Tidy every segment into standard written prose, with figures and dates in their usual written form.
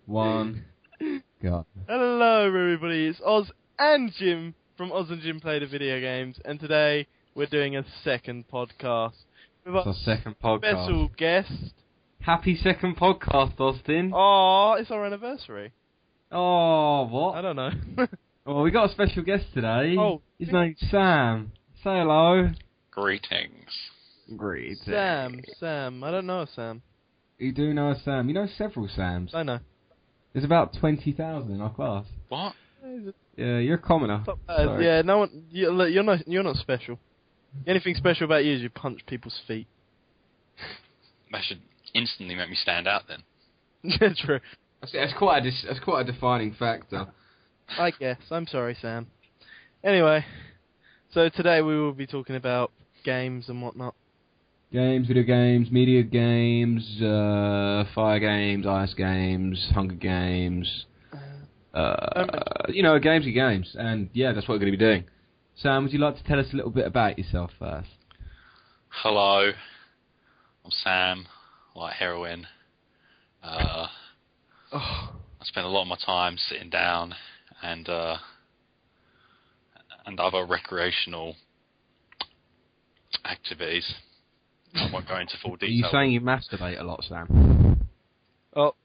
one, go. Hello everybody, it's Oz and Jim from Oz and Jim Play the Video Games, and today we're doing a second podcast. With It's our second podcast. Special guest. Happy second podcast, Austin. Oh, it's our anniversary. Oh, what? I don't know. Well, we got a special guest today. Oh. His name's Sam. Say hello. Greetings. Great. Sam. I don't know a Sam. You do know a Sam. You know several Sams. I know. There's about 20,000 in our class. What? Yeah, you're a commoner. Sorry. Yeah, no one. You're not special. The only thing special about you is you punch people's feet. That should instantly make me stand out then. Yeah, true. That's quite a defining factor. I guess. I'm sorry, Sam. Anyway, so today we will be talking about games and whatnot. Games, video games, media games, fire games, ice games, Hunger Games. Games are games. And yeah, that's what we're going to be doing. Sam, would you like to tell us a little bit about yourself first? Hello. I'm Sam. I like heroin. I spend a lot of my time sitting down and other recreational activities. I won't go into full detail. Are you saying you masturbate a lot, Sam? Oh.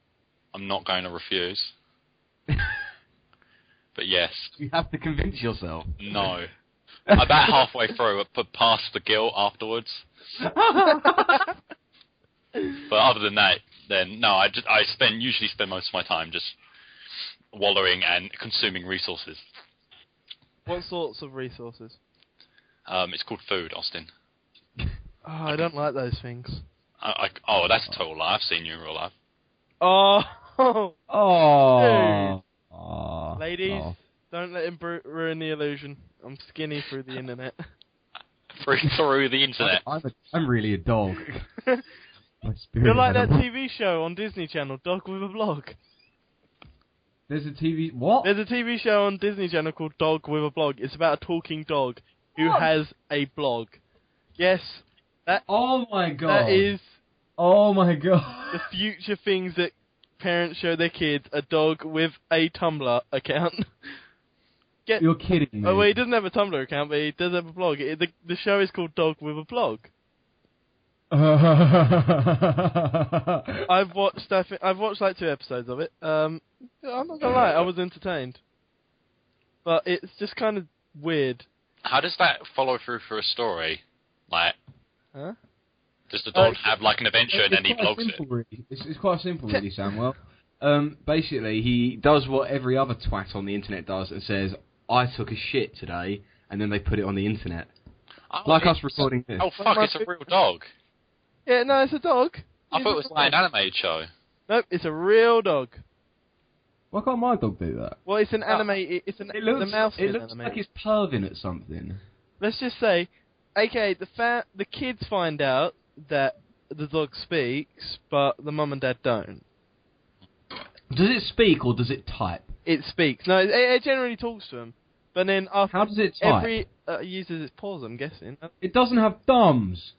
I'm not going to refuse. But yes. You have to convince yourself. No. About halfway through, but past the guilt afterwards. But other than that, then no. I usually spend most of my time just wallowing and consuming resources. What sorts of resources? It's called food, Austin. Oh, I don't like those things. That's a total lie. I've seen you in real life. Oh. Oh. Ladies, don't let him ruin the illusion. I'm skinny through the internet. Through the internet. I'm really a dog. You're like that TV show on Disney Channel, Dog with a Blog. There's a TV... What? There's a TV show on Disney Channel called Dog with a Blog. It's about a talking dog who has a blog. Yes. Oh my god. That is... Oh my god. The future things that parents show their kids, a dog with a Tumblr account. You're kidding me. Oh, well, he doesn't have a Tumblr account, but he does have a blog. The show is called Dog with a Blog. I've watched like 2 episodes of it. I'm not gonna lie, I was entertained. But it's just kind of weird. How does that follow through for a story? Like, huh? Does the dog have like an adventure and then he blogs it? Really. It's quite simple, really, Samuel. Basically, he does what every other twat on the internet does and says, "I took a shit today," and then they put it on the internet. Like us recording this. Oh fuck! It's a real dog. Yeah, no, it's a dog. I thought it was like an animated show. Nope, it's a real dog. Why can't my dog do that? Well, it's an animated. It's a mouse. It looks like it's perving at something. Let's just say, okay, the kids find out that the dog speaks, but the mum and dad don't. Does it speak or does it type? It speaks. No, it generally talks to them. But then after how does it type? Uses its paws, I'm guessing. It doesn't have thumbs.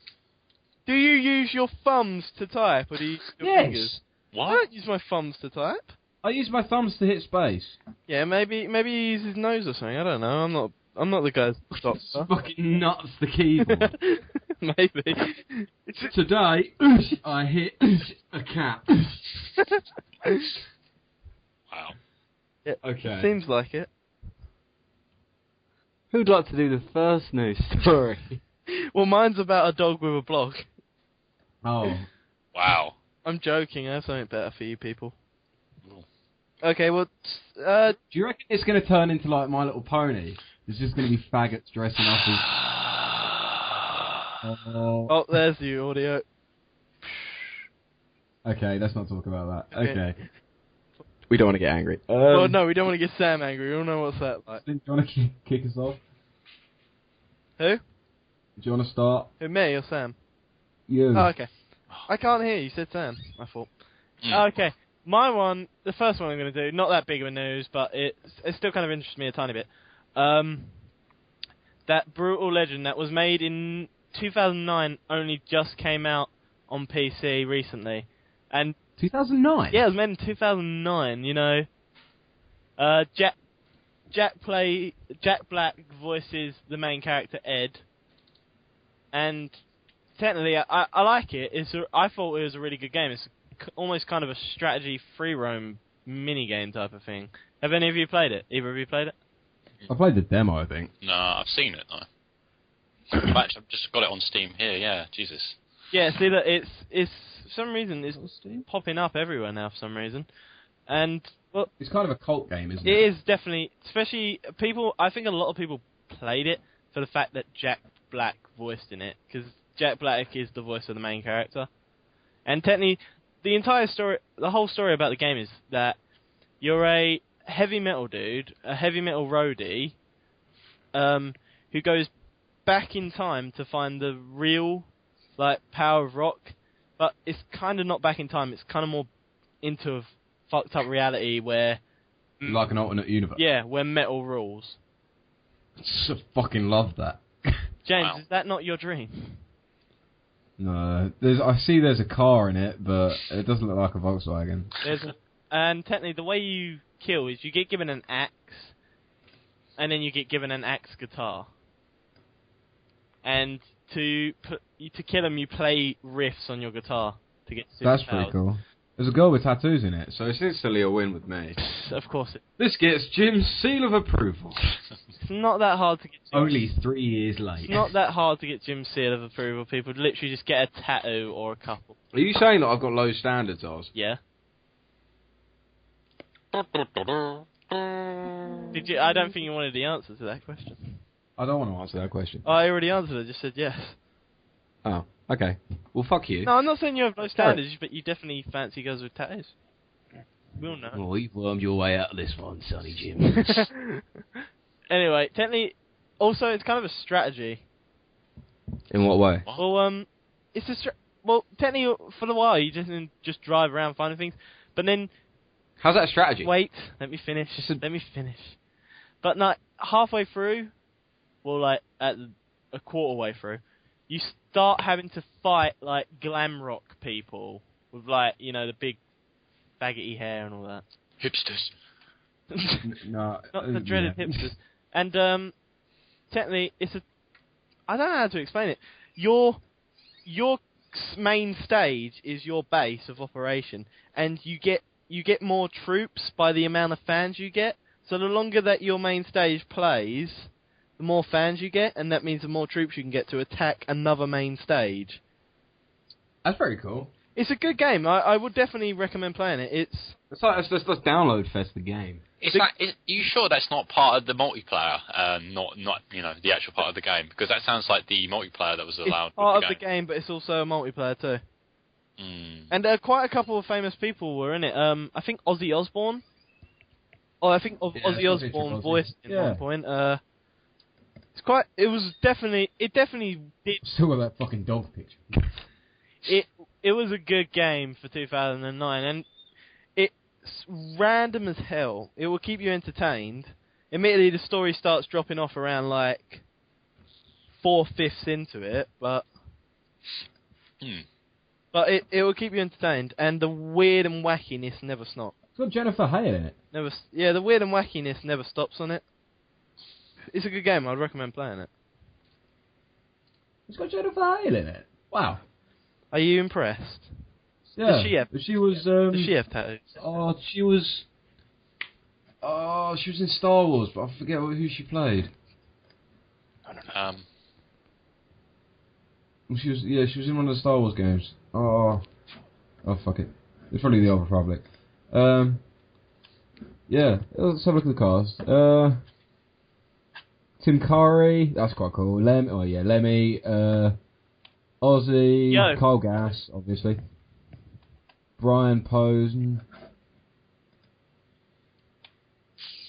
Do you use your thumbs to type, or do you use your fingers? What? I don't use my thumbs to type. I use my thumbs to hit space. Yeah, maybe he uses his nose or something. I don't know. I'm not the guy's doctor. Fucking nuts, the keyboard. Maybe. Today, I hit a cat. Wow. Yeah, okay. Seems like it. Who'd like to do the first news story? Well, mine's about a dog with a blog. Oh. Wow. I'm joking. I have something better for you people. Ooh. Okay, well... do you reckon it's going to turn into like My Little Pony? There's just going to be faggots dressing up as... Oh, there's the audio. Okay, let's not talk about that. Okay. We don't want to get angry. Well, no, we don't want to get Sam angry. We don't know what's that like. Do you want to kick us off? Who? Do you want to start? Who, me or Sam? You. Oh, okay. I can't hear you. You said Sam, I thought. Okay. My one, the first one I'm going to do, not that big of a news, but it still kind of interests me a tiny bit. That Brutal Legend that was made in 2009 only just came out on PC recently. And 2009? Yeah, it was made in 2009, you know. Jack Black voices the main character, Ed. And technically, I like it. I thought it was a really good game. It's almost kind of a strategy free roam mini-game type of thing. Have any of you played it? Either of you played it? I played the demo, I think. No, I've seen it, though. I've just got it on Steam here, yeah, Jesus. Yeah, see that it's for some reason it's popping up everywhere now for some reason, and well, it's kind of a cult game, isn't it? It is definitely, especially people. I think a lot of people played it for the fact that Jack Black voiced in it, because Jack Black is the voice of the main character, and technically, the whole story about the game is that you're a heavy metal dude, a heavy metal roadie, who goes back in time to find the real, like, power of rock, but it's kind of not back in time, it's kind of more into a fucked up reality where... Like an alternate universe. Yeah, where metal rules. I fucking love that. James, Wow. is that not your dream? No, I see there's a car in it, but it doesn't look like a Volkswagen. And technically the way you kill is you get given an axe, and then you get given an axe guitar. And to kill him, you play riffs on your guitar to get superpowers. That's pretty cool. There's a girl with tattoos in it, so it's instantly a win with me. Of course. This gets Jim's seal of approval. It's not that hard to get Only 3 years late. It's not that hard to get Jim's seal of approval. People literally just get a tattoo or a couple. Are you saying that I've got low standards, Oz? Yeah. Did you? I don't think you wanted the answer to that question. I don't want to answer that question. Oh, I already answered it. Just said yes. Oh, okay. Well, fuck you. No, I'm not saying you have low standards, but you definitely fancy girls with tattoos. We'll know. Well, you've wormed your way out of this one, Sonny Jim. Anyway, technically, also it's kind of a strategy. In what way? Well, it's a well, technically, for the while you just drive around finding things, but then. How's that a strategy? Wait, let me finish. Let me finish. But not halfway through, well, like at a quarter way through, you start having to fight like glam rock people with, like, you know, the big faggoty hair and all that. Hipsters. No, not the dreaded hipsters. And technically, I don't know how to explain it. Your main stage is your base of operation, and you get more troops by the amount of fans you get. So the longer that your main stage plays, the more fans you get, and that means the more troops you can get to attack another main stage. That's very cool. It's a good game. I would definitely recommend playing it. It's like let's download fest the game. Are you sure that's not part of the multiplayer, not the actual part of the game? Because that sounds like the multiplayer that was allowed. It's part of the game, but it's also a multiplayer too. And quite a couple of famous people were in it. I think Ozzy Osbourne. Ozzy Osbourne voiced it at one point. It definitely did. Still got that fucking dog picture. It was a good game for 2009, and it's random as hell. It will keep you entertained. Admittedly, the story starts dropping off around like 4/5 into it, but it will keep you entertained, and the weird and wackiness never stops. It's got Jennifer Hale in it. The weird and wackiness never stops on it. It's a good game. I'd recommend playing it. It's got Jennifer Hale in it. Wow. Are you impressed? Yeah. Does she have tattoos? Oh, she was in Star Wars, but I forget who she played. I don't know. She was in one of the Star Wars games. Oh, fuck it. It's probably the Old Republic. Yeah, let's have a look at the cast. Tim Curry, that's quite cool. Lemmy, Ozzy, Yo. Kyle Gass, obviously. Brian Posen.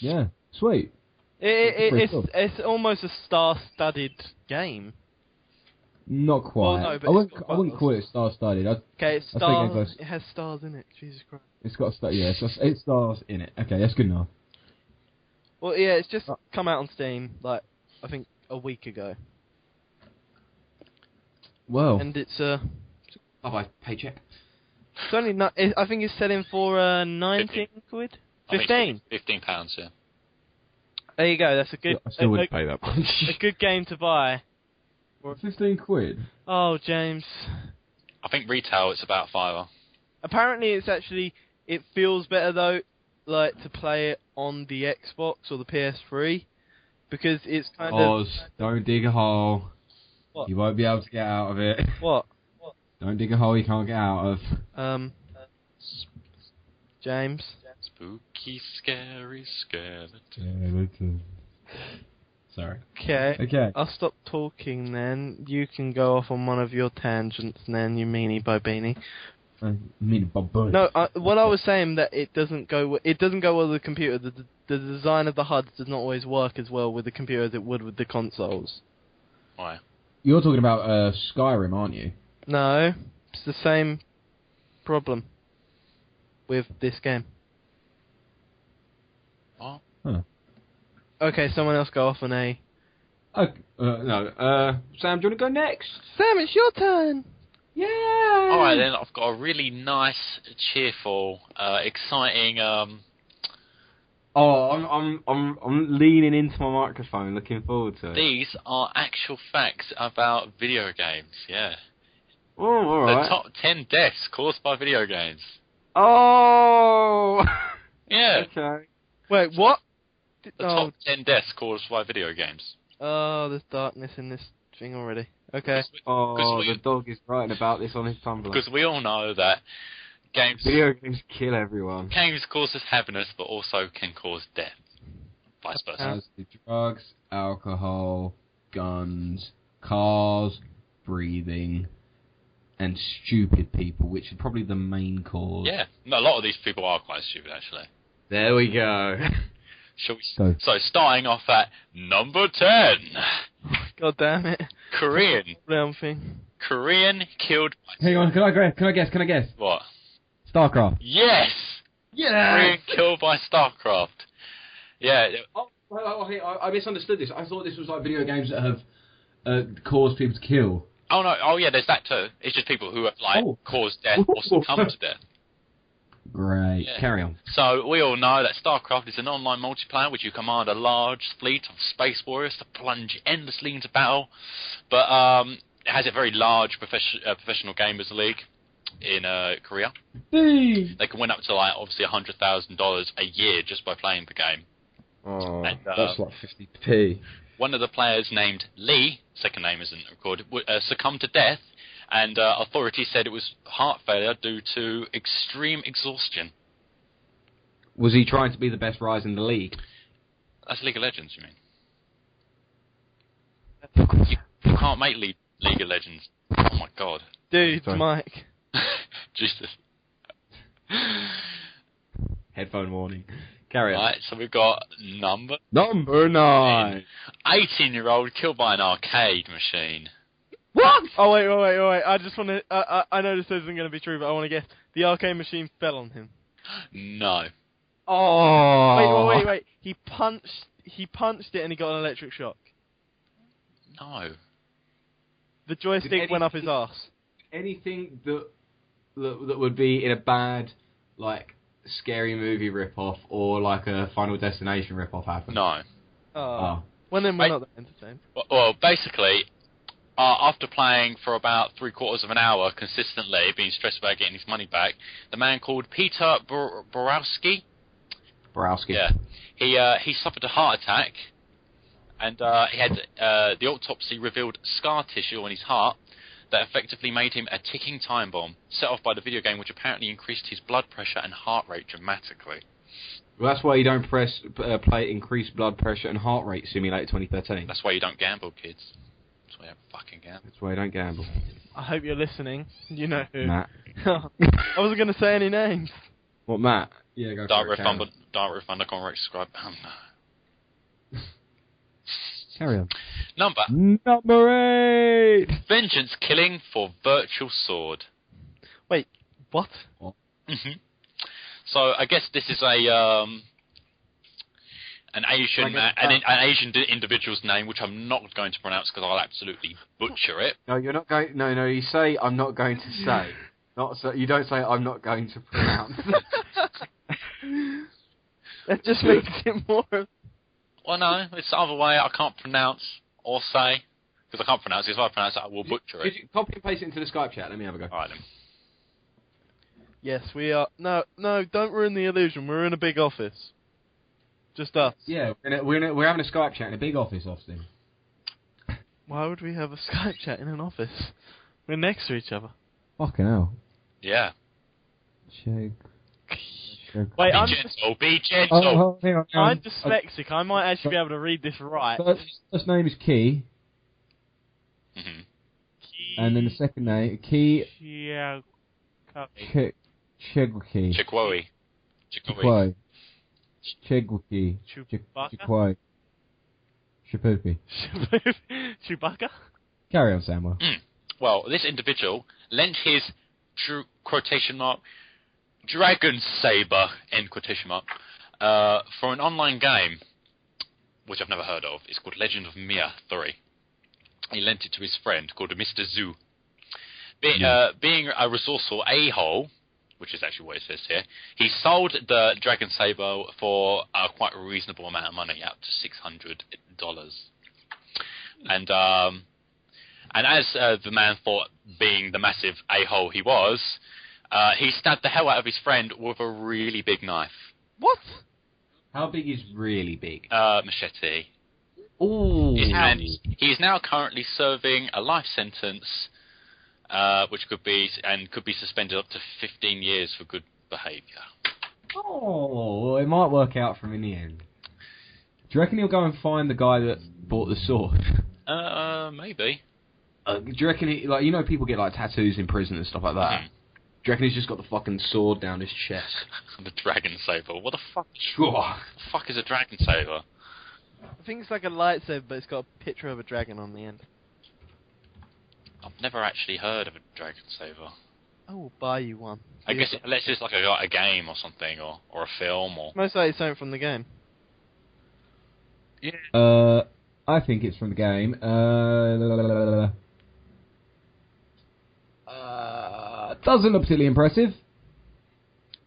Yeah, sweet. It's almost a star-studded game. Not quite. Well, no, but I wouldn't call it star-studded. Okay, it has stars in it. Jesus Christ. It's got it's stars in it. Okay, that's good enough. Well, yeah, it's just come out on Steam, like, I think a week ago. Well. And it's Bye-bye, paycheck. It's only not. I think it's selling for 19 quid. 15. £15, yeah. There you go. That's a good. I still wouldn't pay that much. A good game to buy. 15 quid. Oh, James. I think retail it's about £5. Apparently, it feels better though, like to play it on the Xbox or the PS3, because it's kind of. Don't dig a hole. What? You won't be able to get out of it. What? Don't dig a hole you can't get out of. James. Spooky, scary skeleton. Sorry. Okay. I'll stop talking then. You can go off on one of your tangents then, you meanie by beanie. No, what I was saying that it doesn't go well with the computer. The design of the HUDs does not always work as well with the computer as it would with the consoles. Why? You're talking about Skyrim, aren't you? No, it's the same problem with this game. What? Huh. Okay, someone else go off on a... No. Sam, do you want to go next? Sam, it's your turn! Yeah! Alright then, I've got a really nice, cheerful, exciting, I'm leaning into my microphone, looking forward to it. These are actual facts about video games, yeah. Oh, alright. The top 10 deaths caused by video games. Oh! Yeah. Okay. Wait, what? The top 10 deaths caused by video games. Oh, there's darkness in this thing already. Okay. The dog is writing about this on his Tumblr. Because we all know that video games kill everyone. Games cause us happiness, but also can cause death. Vice versa. As the drugs, alcohol, guns, cars, breathing, and stupid people, which are probably the main cause. Yeah, no, a lot of these people are quite stupid, actually. There we go. Shall we? Go. So, starting off at number 10. God damn it. Korean. Thing. Korean killed... Hang on, can I guess? What? StarCraft. Yes! Yeah. Korean killed by StarCraft. Yeah. I misunderstood this. I thought this was like video games that have caused people to kill. Oh, no. Oh, yeah, there's that too. It's just people who have, caused death or succumbed to death. Great. Yeah. Carry on. So, we all know that StarCraft is an online multiplayer which you command a large fleet of space warriors to plunge endlessly into battle. But it has a very large professional gamers league in Korea. They can win up to, obviously $100,000 a year just by playing the game. Oh, and, that's like 50p. One of the players named Lee, second name isn't recorded, succumbed to death, and authorities said it was heart failure due to extreme exhaustion. Was he trying to be the best rise in the league? That's League of Legends, you mean? You can't make League of Legends. Oh my god. Dude, Mike. Jesus. Headphone warning. Carry on. Right, so we've got number 9. 18-year-old killed by an arcade machine. What? Oh, wait. I just want to... I know this isn't going to be true, but I want to guess. The arcade machine fell on him. No. Oh. Wait. He punched it and he got an electric shock. No. The joystick went up his arse. Anything that would be in a bad, scary movie rip-off or a Final Destination rip-off happened? No. Oh. Well, then we're not that entertained. Well, basically, after playing for about 3/4 of an hour consistently, being stressed about getting his money back, the man called Peter Borowski. Yeah. He suffered a heart attack, and he had the autopsy revealed scar tissue on his heart that effectively made him a ticking time bomb, set off by the video game, which apparently increased his blood pressure and heart rate dramatically. Well, that's why you don't play Increased Blood Pressure and Heart Rate Simulator 2013. That's why you don't gamble, kids. That's why you don't fucking gamble. That's why you don't gamble. I hope you're listening. You know who. Matt. I wasn't going to say any names. What, Matt? Yeah, go for it. Direct refund, I can't rate subscribe. Carry on. Number 8! Vengeance killing for virtual sword. Wait, what? Mm-hmm. So I guess this is an Asian an Asian individual's name, which I'm not going to pronounce because I'll absolutely butcher it. No, you're not going. No. You say I'm not going to say. Not so. You don't say I'm not going to pronounce. That just makes it more. Well, no, it's the other way. I can't pronounce or say because I can't pronounce it. If I pronounce it, I will butcher it. Could you copy and paste it into the Skype chat? Let me have a go. All right then. Yes, we are. No, don't ruin the illusion. We're in a big office. Just us. Yeah, we're having a Skype chat in a big office, Austin. Why would we have a Skype chat in an office? We're next to each other. Fucking hell. Yeah. Wait, Be gentle. Oh, hang on. I'm dyslexic. I might actually be able to read this right. First name is Key. Mm-hmm. And then the second name, Key Chegwiki. Chigwoe. Chegwiki. Chewbacca? Shapoopy. Chewbacca? Carry on, Samuel. Well, this individual lent his quotation mark dragon saber end quotation mark for an online game which I've never heard of. It's called Legend of Mia 3. He lent it to his friend called Mr. Zoo. Being a resourceful a-hole, which is actually what it says here, he sold the dragon saber for quite a reasonable amount of money, up to $600. And as the man thought, being the massive a-hole he was, he stabbed the hell out of his friend with a really big knife. What? How big is really big? Machete. Ooh. He is now currently serving a life sentence, which could be suspended up to 15 years for good behaviour. Oh, it might work out for him in the end. Do you reckon he'll go and find the guy that bought the sword? Maybe. Do you reckon people get like tattoos in prison and stuff like that? Mm. Do you reckon he's just got the fucking sword down his chest? The dragon saber. What the fuck? Sure. What the fuck is a dragon saber? I think it's like a lightsaber, but it's got a picture of a dragon on the end. I've never actually heard of a dragon saber. I will buy you one. I guess unless it's like a game or something, or a film, or... Most likely something from the game. Yeah. I think it's from the game. Doesn't look particularly impressive.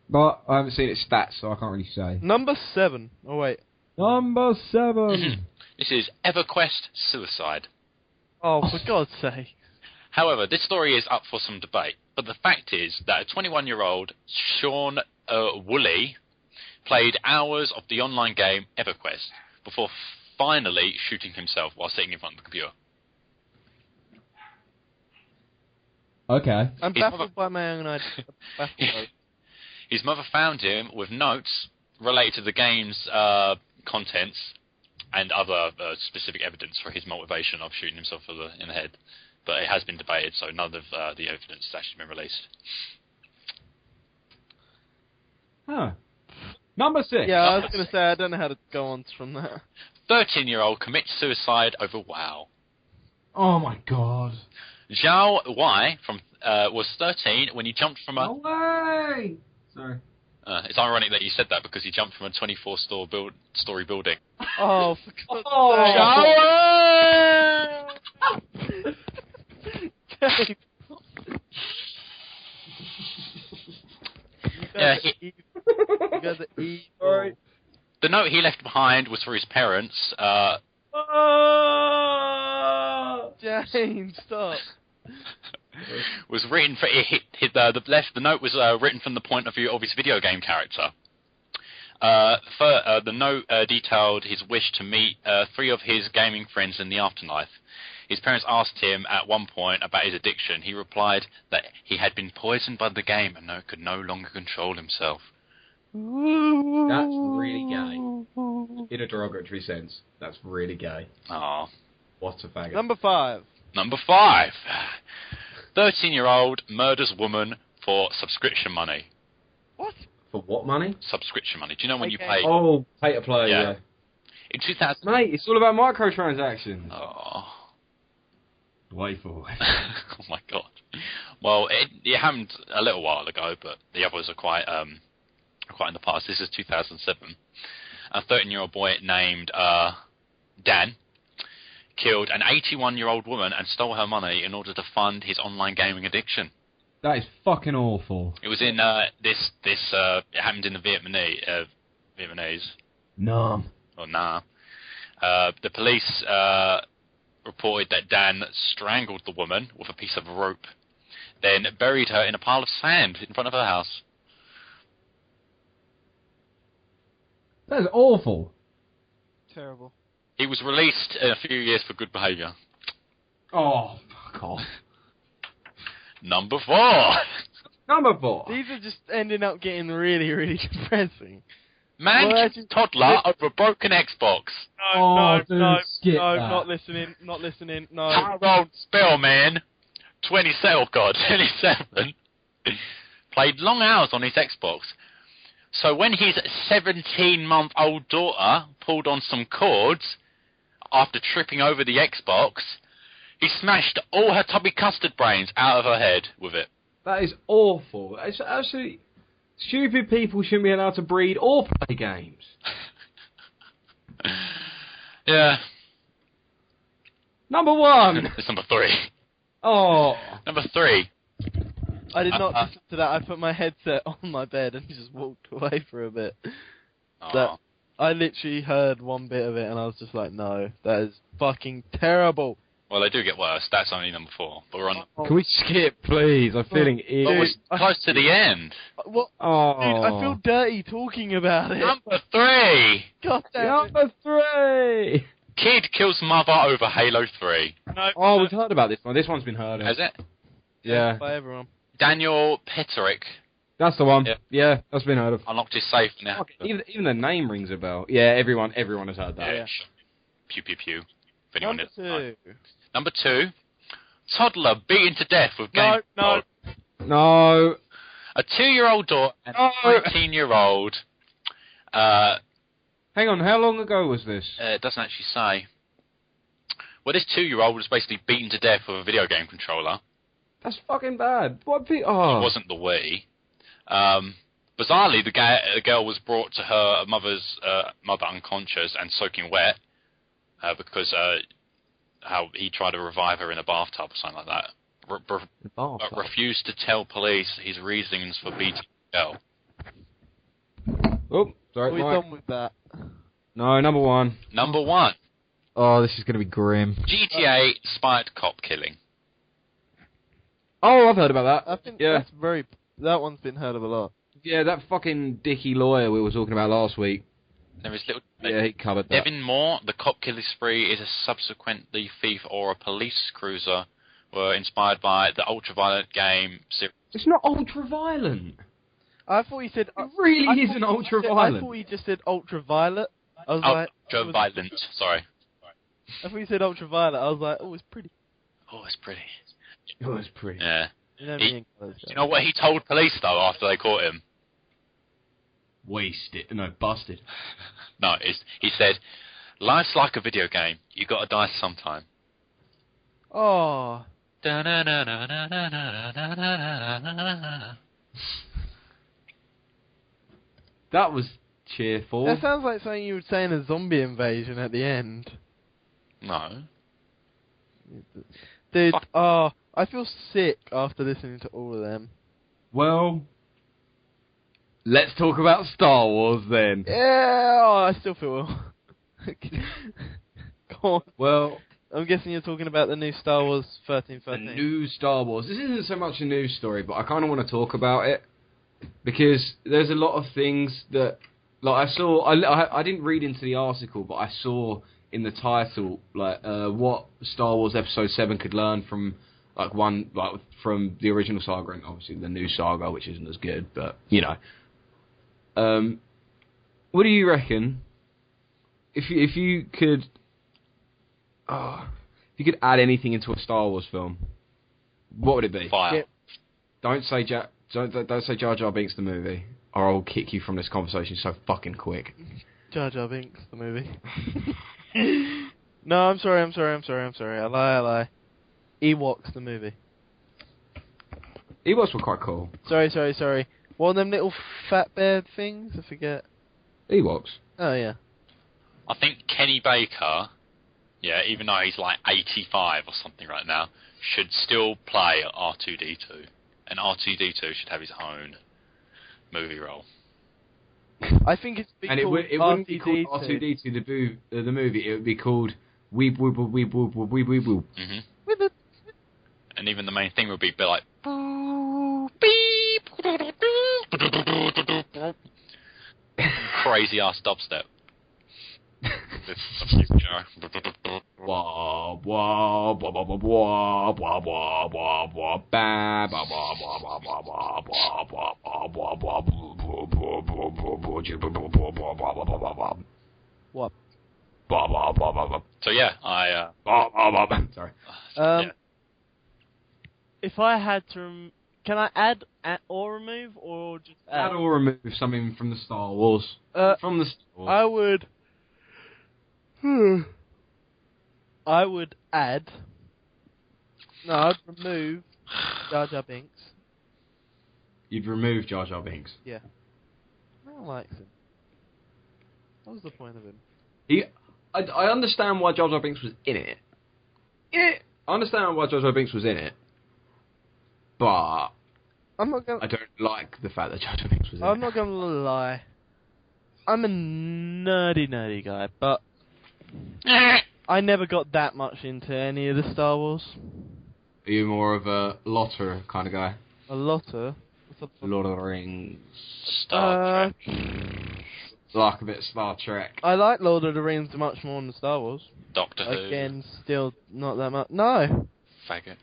But I haven't seen its stats, so I can't really say. Number 7. Oh, wait. Number 7. This is EverQuest Suicide. Oh, for God's sake. However, this story is up for some debate, but the fact is that a 21-year-old Sean Woolley played hours of the online game EverQuest before finally shooting himself while sitting in front of the computer. Okay. I'm baffled by my own idea. His mother found him with notes related to the game's contents and other specific evidence for his motivation of shooting himself in the head. But it has been debated, so none of the evidence has actually been released. Huh. Number 6. Yeah, I was going to say, I don't know how to go on from that. 13-year-old commits suicide over WoW. Oh my God. Zhao Wei was 13 when he jumped from a... No way! Sorry. It's ironic that you said that because he jumped from a 24-story building. Oh, for God's sake. James. Yeah, You guys are evil. the note he left behind was for his parents. James, stop. Was written for the note was written from the point of view of his video game character. The note detailed his wish to meet 3 of his gaming friends in the afterlife. His parents asked him at one point about his addiction. He replied that he had been poisoned by the game and could no longer control himself. That's really gay. In a derogatory sense. That's really gay. Oh, What a faggot. Number 5. Number 5. 13-year-old murders woman for subscription money. What? For what money? Subscription money. Do you know when you Okay. pay? Oh, pay to play, yeah. In 2000... Mate, it's all about microtransactions. Oh. Way forward. Oh my God. Well, it happened a little while ago, but the others are quite in the past. This is 2007. A 13-year-old boy named Dan killed an 81-year-old woman and stole her money in order to fund his online gaming addiction. That is fucking awful. It was in it happened in the Vietnamese. No. Or nah. The police reported that Dan strangled the woman with a piece of rope, then buried her in a pile of sand in front of her house. That is awful. Terrible. He was released in a few years for good behaviour. Oh, fuck off. Number 4. Number 4. These are just ending up getting really, really depressing. Man kills toddler over a broken Xbox. No, skip that. not listening, no. Harold Spellman, 27, 27, played long hours on his Xbox. So when his 17-month-old daughter pulled on some cords after tripping over the Xbox, he smashed all her tubby custard brains out of her head with it. That is awful. It's absolutely... Stupid people shouldn't be allowed to breed or play games. Yeah. Number 1. It's number 3. Oh. Number 3. I did not listen to that. I put my headset on my bed and just walked away for a bit. That, I literally heard one bit of it and I was just like, no, that is fucking terrible. Well, they do get worse. That's only number 4. But we're on... Can we skip, please? I'm feeling ill. But we're close to the end. What? Oh. Dude, I feel dirty talking about it. Number 3. God damn it. Number 3. Kid kills mother over Halo 3. No, Oh, we've heard about this one. This one's been heard of. Has it? Yeah. By everyone. Daniel Peterick That's the one. Yeah. Yeah, that's been heard of. unlocked his safe now. Fuck it, even the name rings a bell. Yeah, everyone has heard that. Yeah. Pew pew pew. If anyone Number didn't 2. know. Number 2. Toddler beaten to death with game. No. No. A 2-year-old daughter and a 13-year-old. Hang on, how long ago was this? It doesn't actually say. Well, this 2-year-old was basically beaten to death with a video game controller. That's fucking bad. What? It wasn't the Wii. Bizarrely, the girl was brought to her mother's mother unconscious and soaking wet because how he tried to revive her in a bathtub or something like that. But refused to tell police his reasons for beating the girl. Oh, sorry. We're done with that. No, number 1. Number 1. Oh, this is going to be grim. GTA inspired cop killing. Oh, I've heard about that. I think Yeah. that one's been heard of a lot. Yeah, that fucking dicky lawyer we were talking about last week. There is little. Yeah, he covered that. Devin Moore, the cop killing spree is a subsequently thief or a police cruiser were inspired by the ultraviolet game series. It's not ultra-violent. I thought he said... It really isn't ultra-violent. I thought he just said ultraviolet. I was like... Ultraviolet, sorry. I thought he said ultraviolet. I was like, oh, it's pretty. Oh, it's pretty. Oh, it's pretty. Yeah. You know, You know what he told police, though, after they caught him? Wasted. No, busted. No, he said, life's like a video game. You gotta die sometime. Oh. That was cheerful. That sounds like something you would say in a zombie invasion at the end. No. Dude, I feel sick after listening to all of them. Well, let's talk about Star Wars then. Yeah, I still feel Go on. Well, I'm guessing you're talking about the new Star Wars the 1313. new Star Wars. This isn't so much a news story, but I kind of want to talk about it because there's a lot of things that, like, I saw. I didn't read into the article, but I saw in the title like what Star Wars Episode 7 could learn from from the original saga and obviously the new saga, which isn't as good, but you know. What do you reckon? If you could add anything into a Star Wars film, what would it be? Fire. Yeah. Don't say Jar Jar Binks the movie, or I'll kick you from this conversation so fucking quick. Jar Jar Binks, the movie. No, I'm sorry. I lie. Ewoks, the movie. Ewoks were quite cool. Sorry. What are them little fat bear things? I forget. Ewoks? Oh, yeah. I think Kenny Baker, yeah, even though he's like 85 or something right now, should still play R2-D2. And R2-D2 should have his own movie role. I think it's and it wouldn't be called R2-D2 the movie. It would be called Weeb Weeb Weeb Weeb Weeb Weeb Weeb Weeb. Mm-hmm. And even the main thing would be like beep, crazy ass dubstep. What? So yeah, I sorry. Yeah. If I had to, can I add or remove, or just add or remove something from the Star Wars? From the Star Wars. I would add. No, I'd remove Jar Jar Binks. You'd remove Jar Jar Binks. Yeah. No one likes him. What was the point of him? I understand why Jar Jar Binks was in it. I understand why Jar Jar Binks was in it. But I'm not gonna. I don't like the fact that Jar Jar Binks was in it. I'm not gonna lie. I'm a nerdy guy, but I never got that much into any of the Star Wars. Are you more of a Lotter kind of guy? A Lotter? Lord of the Rings. Star Trek. Like a bit of Star Trek. I like Lord of the Rings much more than Star Wars. Doctor Who. Again, still not that much. No. Faggot.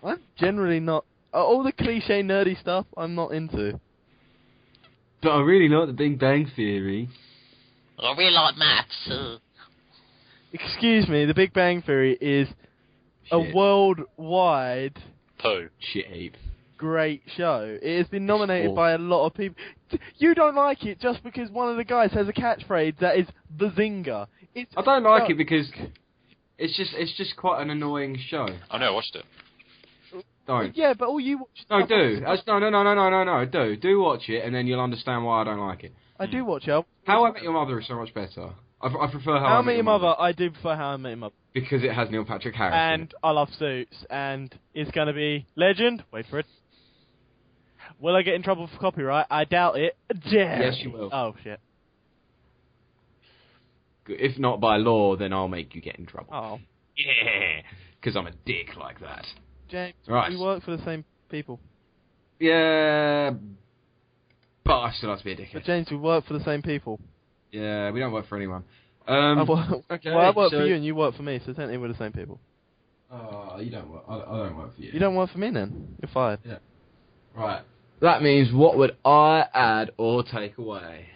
I'm generally not. All the cliche nerdy stuff, I'm not into. But I really like the Big Bang Theory. I really like maths. Excuse me, the Big Bang Theory is a worldwide Poo. Shit heap. great show. It has been nominated by a lot of people. You don't like it just because one of the guys has a catchphrase that is Bazinga. I don't like it because it's just quite an annoying show. I know, I watched it. Don't. Yeah, but all you watch... No, do. No. Do watch it, and then you'll understand why I don't like it. I do watch it. How I Met Your Mother is so much better. I prefer How I Met Your Mother. I do prefer How I Met Your Mother. Because it has Neil Patrick Harris. And I love Suits, and it's going to be legend. Wait for it. Will I get in trouble for copyright? I doubt it. Yes, you will. Oh, shit. If not by law, then I'll make you get in trouble. Oh. Yeah, because I'm a dick like that. James, right. We work for the same people. Yeah, but I still have to be a dickhead. But James, we work for the same people. Yeah, we don't work for anyone. Okay, well, I work for you and you work for me, so technically we're the same people. You don't work. I don't work for you. You don't work for me then? You're fired. Yeah. Right. That means what would I add or take away?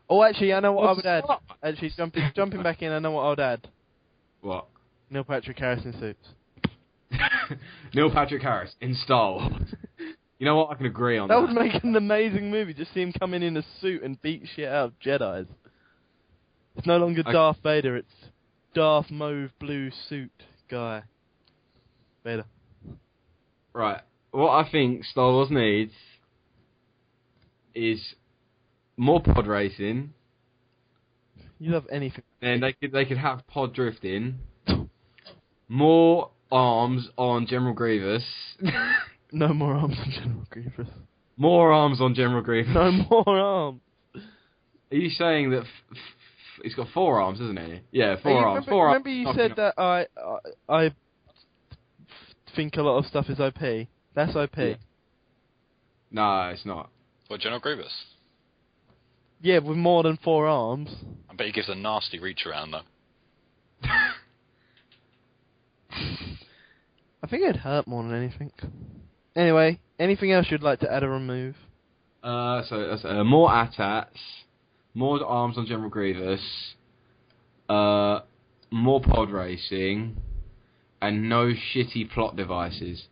Oh, actually, I know what I would add. Actually, jumping back in, I know what I would add. What? Neil Patrick Harris in Suits. Neil Patrick Harris in Star Wars. You know what? I can agree on that. That would make an amazing movie. Just see him come in a suit and beat shit out of Jedis. It's no longer Darth Vader. It's Darth Mauve Blue Suit guy. Vader. Right. What I think Star Wars needs is more pod racing. You love anything. And they could have pod drifting. More arms on General Grievous. No more arms on General Grievous. More arms on General Grievous. No more arms. Are you saying that he's got 4 arms, isn't he? Yeah, 4 arms. Remember you said that I think a lot of stuff is OP. That's OP. Yeah. No, it's not. What, General Grievous? Yeah, with more than 4 arms. I bet he gives a nasty reach around though. I think it'd hurt more than anything. Anyway, anything else you'd like to add or remove? So that's more AT-ATs, more arms on General Grievous, more pod racing, and no shitty plot devices.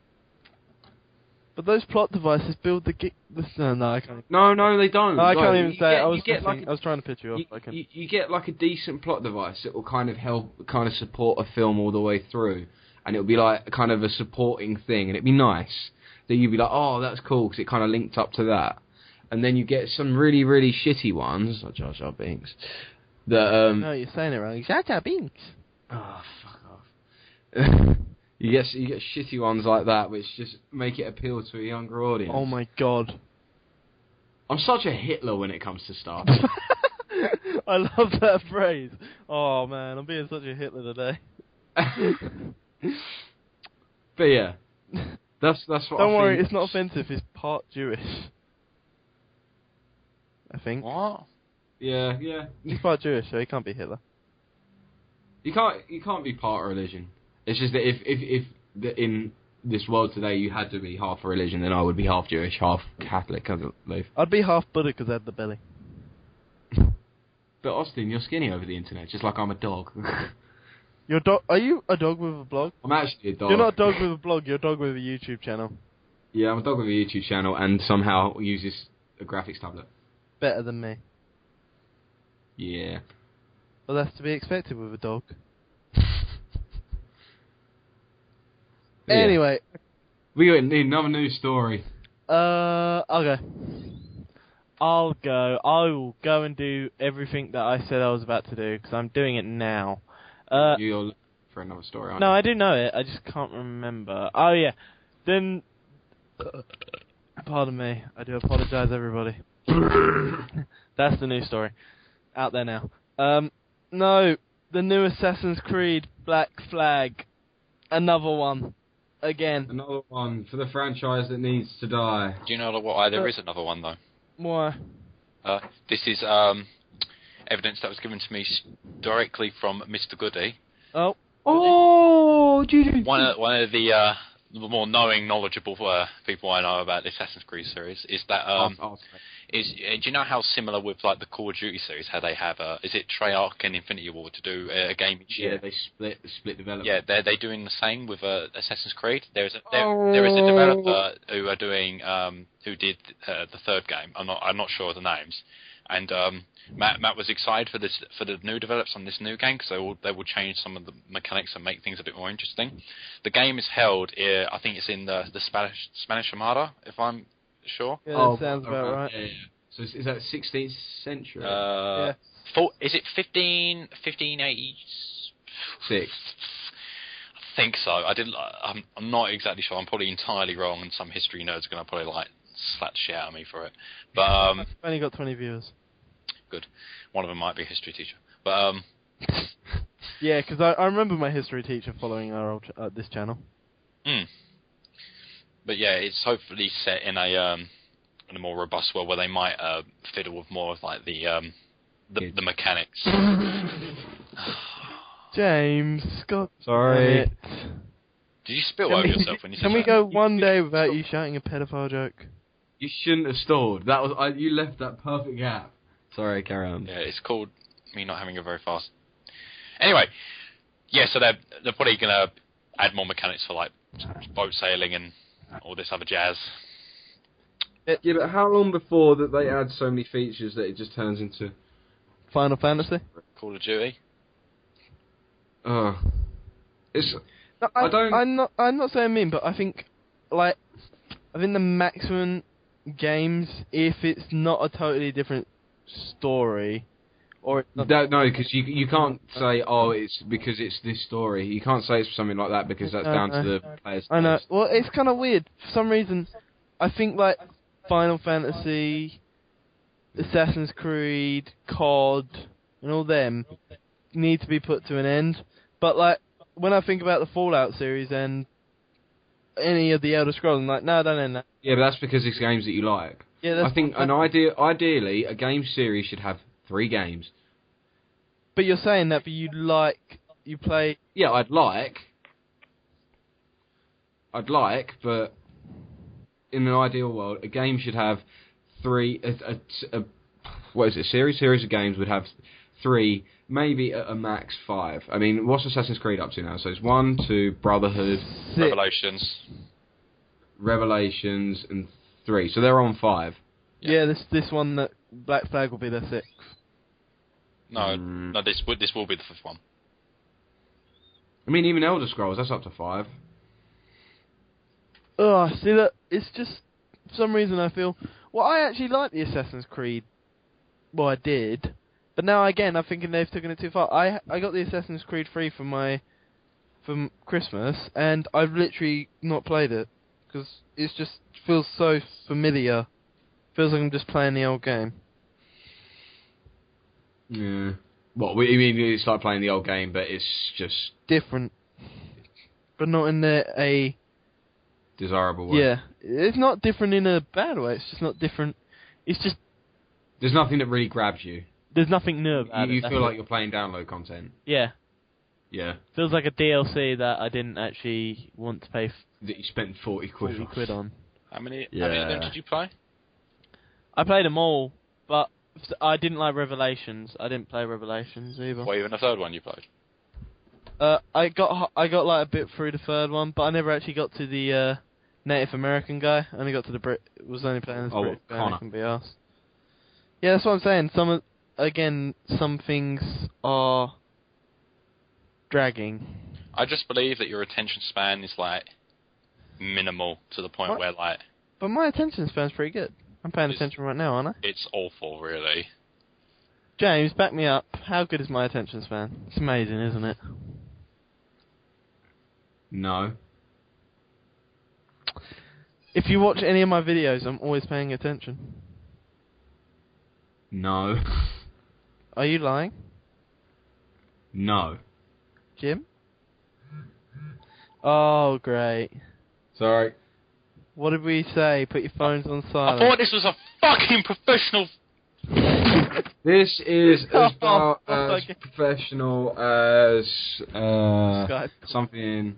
But those plot devices build the... No, I can't... No, they don't. No, I can't even say it. I was trying to pitch you off. You get like a decent plot device that will kind of help, kind of support a film all the way through. And it'll be like kind of a supporting thing, and it'd be nice. That you'd be like, oh, that's cool, because it kind of linked up to that. And then you get some really, really shitty ones, like Jar Jar Binks. That No, you're saying it wrong. Jar Jar Binks. Oh, fuck off. You get shitty ones like that, which just make it appeal to a younger audience. Oh my god. I'm such a Hitler when it comes to stuff. I love that phrase. Oh man, I'm being such a Hitler today. But yeah, that's what. Don't worry, it's not offensive. He's part Jewish. I think. What? Yeah. He's part Jewish, so he can't be Hitler. You can't be part of religion. It's just that if in this world today you had to be half a religion, then I would be half Jewish, half Catholic, I believe. I'd be half Buddha because I had the belly. But Austin, you're skinny over the internet, just like I'm a dog. Are you a dog with a blog? I'm actually a dog. You're not a dog with a blog, you're a dog with a YouTube channel. Yeah, I'm a dog with a YouTube channel and somehow uses a graphics tablet. Better than me. Yeah. Well, that's to be expected with a dog. Yeah. Anyway. We need another news story. I'll go. I will go and do everything that I said I was about to do, because I'm doing it now. You're looking for another story, aren't no, you? I do know it, I just can't remember. Oh, yeah. Then... Pardon me, I do apologise, everybody. That's the news story. Out there now. No, the new Assassin's Creed Black Flag. Another one. Again. Another one for the franchise that needs to die. Do you know why there is another one, though? Why? This is evidence that was given to me directly from Mr. Goody. Oh. Oh, One of the more knowledgeable people I know about the Assassin's Creed series is that do you know how similar with like the Call of Duty series, how they have is it Treyarch and Infinity Ward to do a game each year? Yeah, they split development. Yeah, they're doing the same with Assassin's Creed. There is a developer who are doing who did the third game. I'm not sure of the names. And Matt was excited for the new develops on this new game because they will change some of the mechanics and make things a bit more interesting. The game is held, I think it's in the Spanish Armada, if I'm sure. Yeah, that sounds about right. Yeah. So is that 16th century? Yeah. Is it 1586? I think so. I'm not exactly sure. I'm probably entirely wrong, and some history nerds are going to probably slap the shit out of me for it. But I've only got 20 viewers. Good. One of them might be a history teacher. But yeah, because I remember my history teacher following our old this channel. But yeah, it's hopefully set in a more robust world where they might fiddle with more of like the mechanics. James, God, sorry. Did you spill over yourself when you said that? Can we go one day without you shouting a pedophile joke? You shouldn't have stalled. That was you left that perfect gap. Sorry, carry on. Yeah, it's called me not having a very fast. Anyway, yeah, so they're probably gonna add more mechanics for like boat sailing and all this other jazz. Yeah, but how long before that they add so many features that it just turns into Final Fantasy? Call of Duty? It's... No, I'm not saying mean, but I think the maximum games, if it's not a totally different story, or it's not no, because you can't say it's because it's this story. You can't say it's something like that because that's down to the players. I know. Well, it's kind of weird for some reason. I think like Final Fantasy, Assassin's Creed, COD, and all them need to be put to an end. But like when I think about the Fallout series and any of the Elder Scrolls, I'm like, no. Yeah, but that's because it's games that you like. Yeah, I think ideally a game series should have 3 games. But you're saying that, but you play. Yeah, I'd like, but in an ideal world, a game should have 3. What is it? Series of games would have 3, maybe at a max 5. I mean, what's Assassin's Creed up to now? So it's 1, 2, Brotherhood, 6. Revelations, and 3. So they're on 5. Yeah, this one that Black Flag will be their 6th. No, this will be the 5th one. I mean, even Elder Scrolls, that's up to 5. Oh, see that? It's just for some reason I feel. Well, I actually like the Assassin's Creed. Well, I did, but now again I'm thinking they've taken it too far. I got the Assassin's Creed 3 for for Christmas, and I've literally not played it because it just feels so familiar. Feels like I'm just playing the old game. Yeah. What, you mean it's like playing the old game, but it's just... different. But not in a... desirable way. Yeah. It's not different in a bad way, it's just not different. It's just... there's nothing that really grabs you. There's nothing new about it. You feel like you're playing download content. Yeah. Yeah. Feels like a DLC that I didn't actually want to pay... that you spent 40 quid on. How many of them did you play? I played them all, but I didn't like Revelations. I didn't play Revelations either. Or even the third one you played? I got like a bit through the third one, but I never actually got to the Native American guy. I only got to the was only playing as British guy. I can be asked. Yeah, that's what I'm saying. Some things are dragging. I just believe that your attention span is like minimal to the point where like. But my attention span's pretty good. I'm paying attention right now, aren't I? It's awful, really. James, back me up. How good is my attention span? It's amazing, isn't it? No. If you watch any of my videos, I'm always paying attention. No. Are you lying? No. Jim? Oh, great. Sorry. What did we say? Put your phones on silent. I thought this was a fucking professional... This is about as professional as something...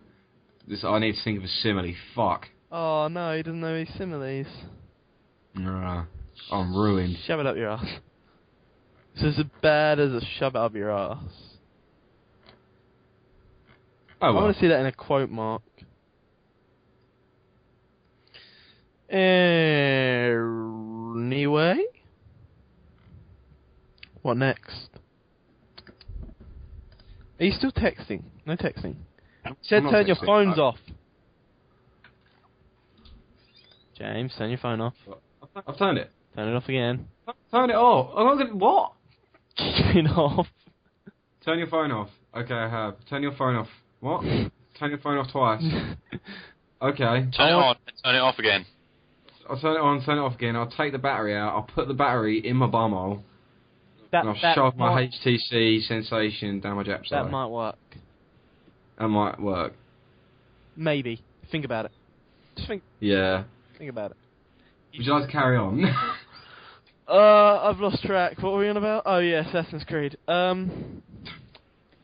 I need to think of a simile. Fuck. Oh no, he doesn't know his similes. I'm ruined. Shove it up your ass. It's as bad as a shove it up your ass. Oh, well. I want to see that in a quote mark. Anyway? What next? Are you still texting? No texting. Said turn your phones off. James, turn your phone off. I've turned it. Turn it off again. Turn it off. I'm not gonna... What? Turn it off. Turn your phone off. Okay, I have. Turn your phone off. What? Turn your phone off twice. Okay. Turn it on and turn it off again. I'll turn it on, turn it off again. I'll take the battery out. I'll put the battery in my bumhole. And I'll shove my HTC Sensation down my Jap side. That might work. That might work. Maybe. Think about it. Just think. Yeah. Think about it. Would you like to carry on? I've lost track. What were we on about? Oh yeah, Assassin's Creed. So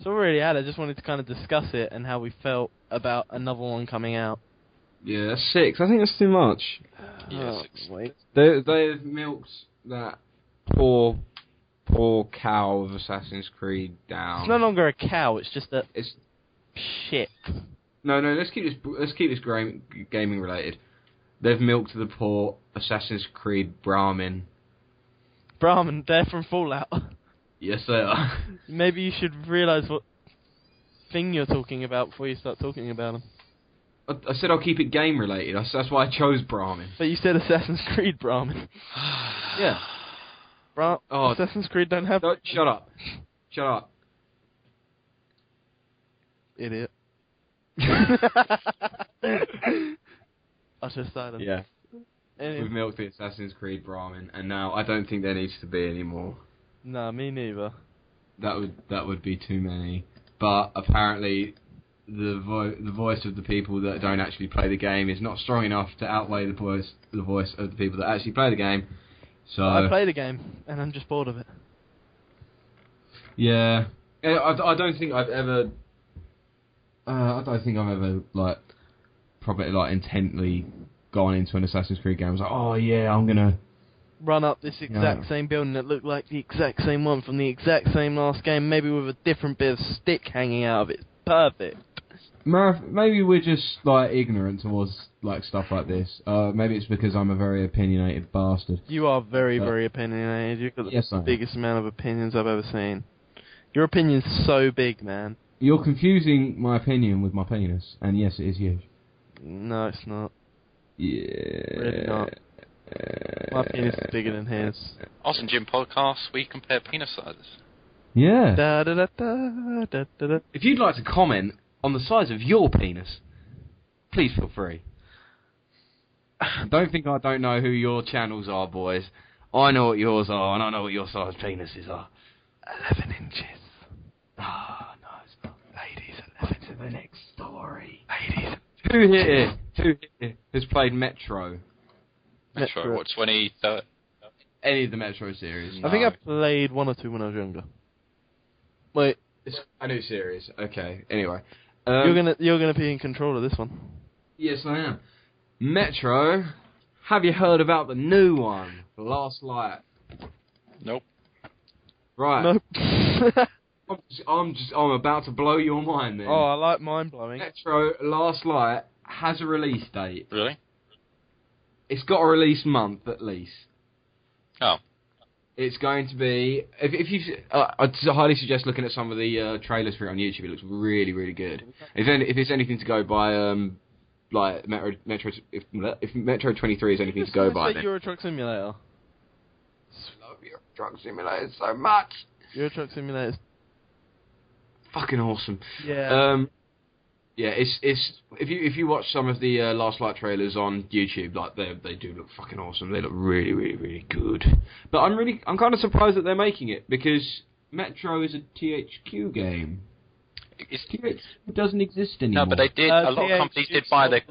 we already had it. I just wanted to kind of discuss it and how we felt about another one coming out. Yeah, 6. I think that's too much. Yeah, 6. Wait. They've milked that poor cow of Assassin's Creed down. It's no longer a cow. It's just it's shit. No. Let's keep this gaming related. They've milked the poor Assassin's Creed Brahmin. Brahmin, they're from Fallout. Yes, they are. Maybe you should realise what thing you're talking about before you start talking about them. I said I'll keep it game related. That's why I chose Brahmin. But you said Assassin's Creed Brahmin. Yeah. Assassin's Creed don't have... Shut up. Shut up. Idiot. Utter silence. Yeah. Anyway. We've milked the Assassin's Creed Brahmin, and now I don't think there needs to be any more. Nah, me neither. That would be too many. But apparently, the voice of the people that don't actually play the game is not strong enough to outweigh the voice of the people that actually play the game. So I play the game, and I'm just bored of it. Yeah, I don't think I've ever. Like probably like intently gone into an Assassin's Creed game. I was like, oh yeah, I'm gonna run up this exact same building that looked like the exact same one from the exact same last game, maybe with a different bit of stick hanging out of it. Perfect. Maybe we're just like ignorant towards like stuff like this. Maybe it's because I'm a very opinionated bastard. You are very, very opinionated. You've got the biggest amount of opinions I've ever seen. Your opinion's so big, man. You're confusing my opinion with my penis, and yes, it is huge. No, it's not. Yeah. Really not. My penis is bigger than his. Awesome Jim Podcast, we compare penis sizes. Yeah. Da, da, da, da, da, da, da. If you'd like to comment on the size of your penis, please feel free. Don't think I don't know who your channels are, boys. I know what yours are, and I know what your size penises are. 11 inches. Ah, no, it's not. Ladies, 11 to the next story. Ladies. Who here has played Metro? Metro, what, 20... Any of the Metro series? I think I played 1 or 2 when I was younger. Wait. It's a new series. Okay, anyway. You're gonna be in control of this one. Yes, I am. Metro, have you heard about the new one? Last Light. Nope. Right. Nope. I'm about to blow your mind then. Oh, I like mind blowing. Metro Last Light has a release date. Really? It's got a release month at least. Oh. It's going to be... If you, I'd highly suggest looking at some of the trailers for it on YouTube. It looks really, really good. If it's anything to go by, like Metro, if Metro 23 is anything to go by, then Euro Truck Simulator. I love Euro Truck Simulator so much. Euro Truck Simulator is fucking awesome. Yeah. Yeah, it's if you watch some of the Last Light trailers on YouTube, like they do look fucking awesome. They look really, really, really good. But I'm kind of surprised that they're making it because Metro is a THQ game. THQ doesn't exist anymore. No, but they did. A lot of companies did buy their.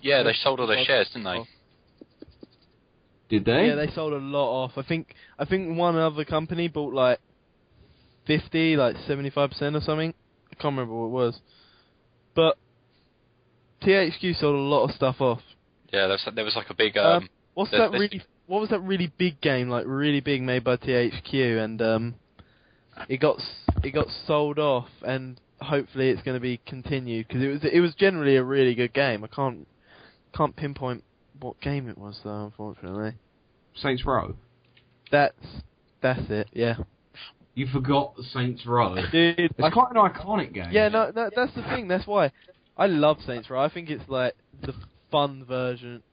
Yeah, they sold all their shares, didn't they? Did they? Yeah, they sold a lot off. I think one other company bought like 75% or something. I can't remember what it was. But THQ sold a lot of stuff off. Yeah, there was like a big. What was that really big game, like really big, made by THQ, and it got sold off, and hopefully it's going to be continued because it was generally a really good game. I can't pinpoint what game it was though, unfortunately. Saints Row. That's it. Yeah. You forgot Saints Row. Dude, it's quite an iconic game. Yeah, no, that's the thing. That's why I love Saints Row. I think it's like the fun version,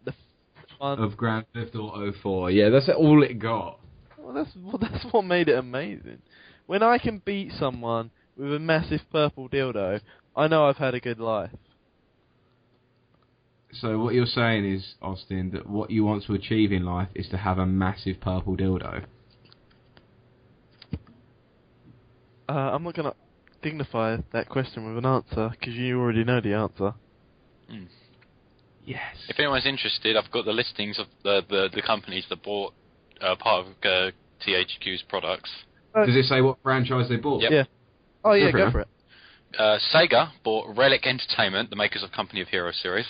of Grand Theft Auto 4. Yeah, that's all it got. Well, that's what made it amazing. When I can beat someone with a massive purple dildo, I know I've had a good life. So what you're saying is, Austin, that what you want to achieve in life is to have a massive purple dildo. I'm not going to dignify that question with an answer, because you already know the answer. Mm. Yes. If anyone's interested, I've got the listings of the companies that bought part of THQ's products. Does it say what franchise they bought? Yep. Yeah. Oh, yeah, go for it. Sega bought Relic Entertainment, the makers of Company of Heroes series,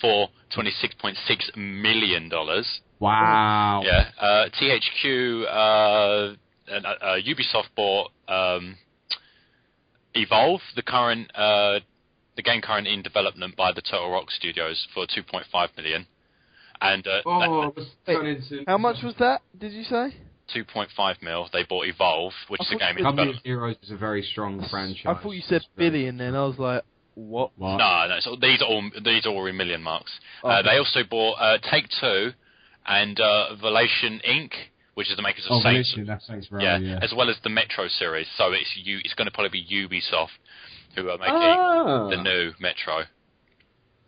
for $26.6 million. Wow. Yeah. THQ... Ubisoft bought Evolve, the game currently in development by the Turtle Rock Studios, for $2.5 million. And how much was that? Did you say? $2.5 million. They bought Evolve, which is a game in development. development. Heroes is a very strong franchise. I thought you said billion, then I was like, what? No. So these are all in million marks. Okay. They also bought Take-Two and Velation Inc., which is the makers of Saints. Saints Row, yeah, as well as the Metro series. So it's going to probably be Ubisoft who are making the new Metro.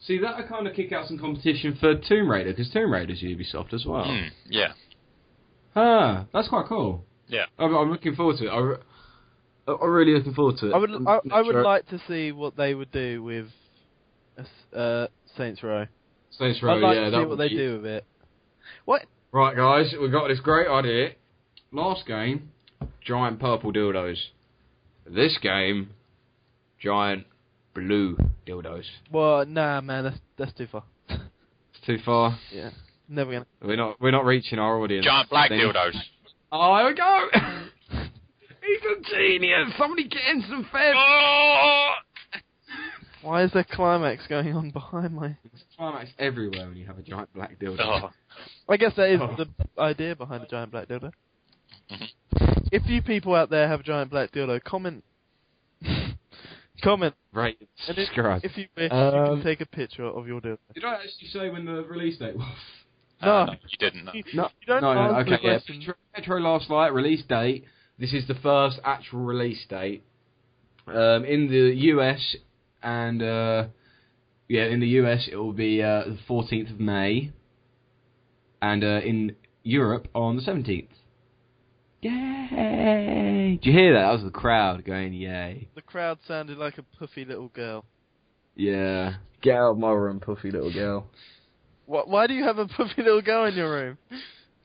See, that'll kind of kick out some competition for Tomb Raider, because Tomb Raider's Ubisoft as well. Yeah. That's quite cool. Yeah. I'm looking forward to it. I'm really looking forward to it. I would like to see what they would do with Saints Row. Saints Row, I'd like to see what they do with it. What? Right, guys, we've got this great idea. Last game, giant purple dildos. This game, giant blue dildos. Well, nah, man, that's too far. It's too far. Yeah, never gonna. We're not reaching our audience. Giant black dildos. Oh, there we go. He's a genius. Somebody get in some feds. Oh! Why is there climax going on behind my... There's climax everywhere when you have a giant black dildo. Oh. I guess that is the idea behind a giant black dildo. Mm-hmm. If you people out there have a giant black dildo, comment. Comment. Right. If you wish, you can take a picture of your dildo. Did I actually say when the release date was? No. No, you didn't. No. You don't answer the question. Metro Last Light, release date. This is the first actual release date. In the US, and in the US it will be the 14th of May, and in Europe on the 17th. Yay! Did you hear that? That was the crowd going yay. The crowd sounded like a puffy little girl. Yeah. Get out of my room, puffy little girl. Why do you have a puffy little girl in your room?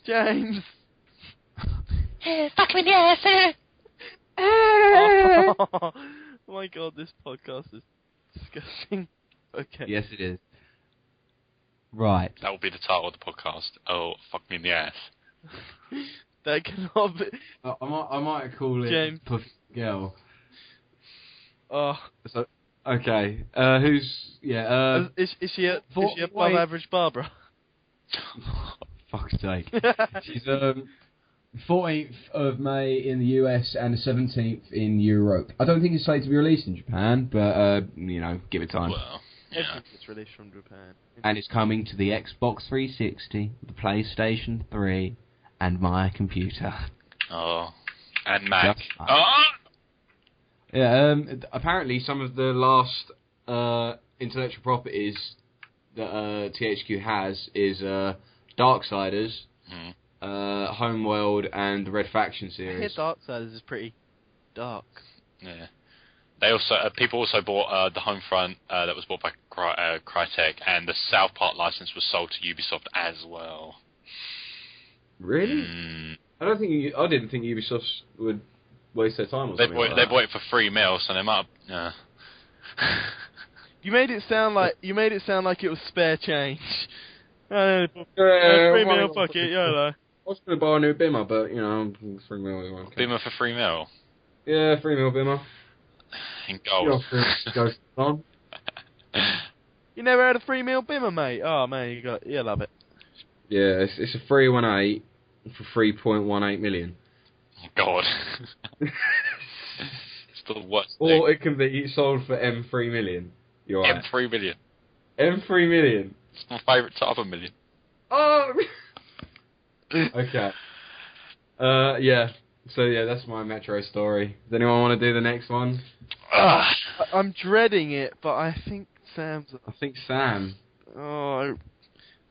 James! Hey, fuck me in the ass! Oh my god, this podcast is disgusting. Okay. Yes, it is. Right. That will be the title of the podcast. Oh, fuck me in the ass. That cannot be... I might call it James. Puffy Girl. Oh. So, okay. Who's... Yeah, Is she above average Barbara? Fuck's sake. She's 14th of May in the US and the 17th in Europe. I don't think it's slated to be released in Japan, but, give it time. Well, yeah. Everything gets released from Japan. And it's coming to the Xbox 360, the PlayStation 3, and my computer. Oh. And Mac. Yeah, apparently some of the last intellectual properties that THQ has is Darksiders, Homeworld, and the Red Faction series. I hear Darksiders is pretty dark. Yeah. They also people also bought the Homefront that was bought by Crytek, and the South Park license was sold to Ubisoft as well. Really? I didn't think Ubisoft would waste their time. They bought it for $3 so they might have. You made it sound like it was spare change. $3 $3, fuck it, YOLO. I was going to buy a new Bimmer, but $3 Okay. Bimmer for $3? Yeah, $3 Bimmer. In gold. You never had a $3 Bimmer, mate? Oh man, you love it. Yeah, it's a 318 for 3.18 million. Oh God. It's the worst or thing. It can be sold for M3 million. You're right. M3 million. M3 million. It's my favourite type of million. Oh. Okay. Yeah. So yeah, that's my Metro story. Does anyone want to do the next one? I'm dreading it, but I think Sam's... I think Sam. Oh, I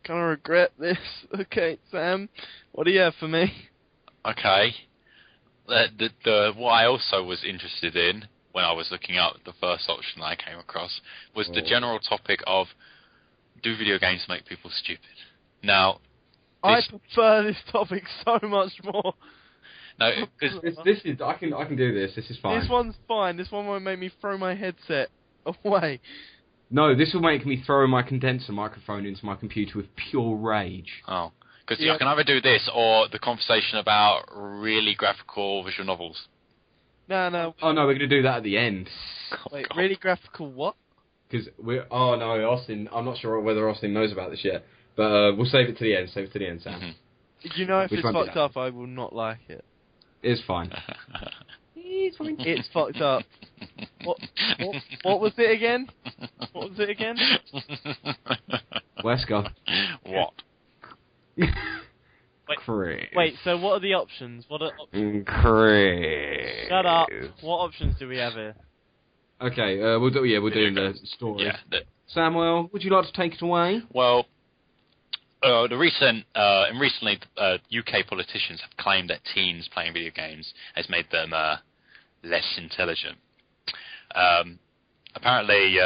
kind of regret this. Okay, Sam, what do you have for me? Okay. What I also was interested in when I was looking up the first option that I came across was the general topic of, do video games make people stupid? Now, I prefer this topic so much more. No, this is I can do this. This is fine. This one's fine. This one won't make me throw my headset away. No, this will make me throw my condenser microphone into my computer with pure rage. Oh, because I can either do this or the conversation about really graphical visual novels. No. Oh no, we're going to do that at the end. Wait, God. really graphical what? Because oh no, Austin. I'm not sure whether Austin knows about this yet, but we'll save it to the end. Save it to the end, Sam. Mm-hmm. You know, if it's fucked up, I will not like it. It's fine. It's fucked up. What was it again? What was it again? Wesker. What? Wait, so what are the options? Chris. Shut up. What options do we have here? Okay, we'll do the story. Yeah. Samuel, would you like to take it away? Well, recently, UK politicians have claimed that teens playing video games has made them less intelligent. Apparently,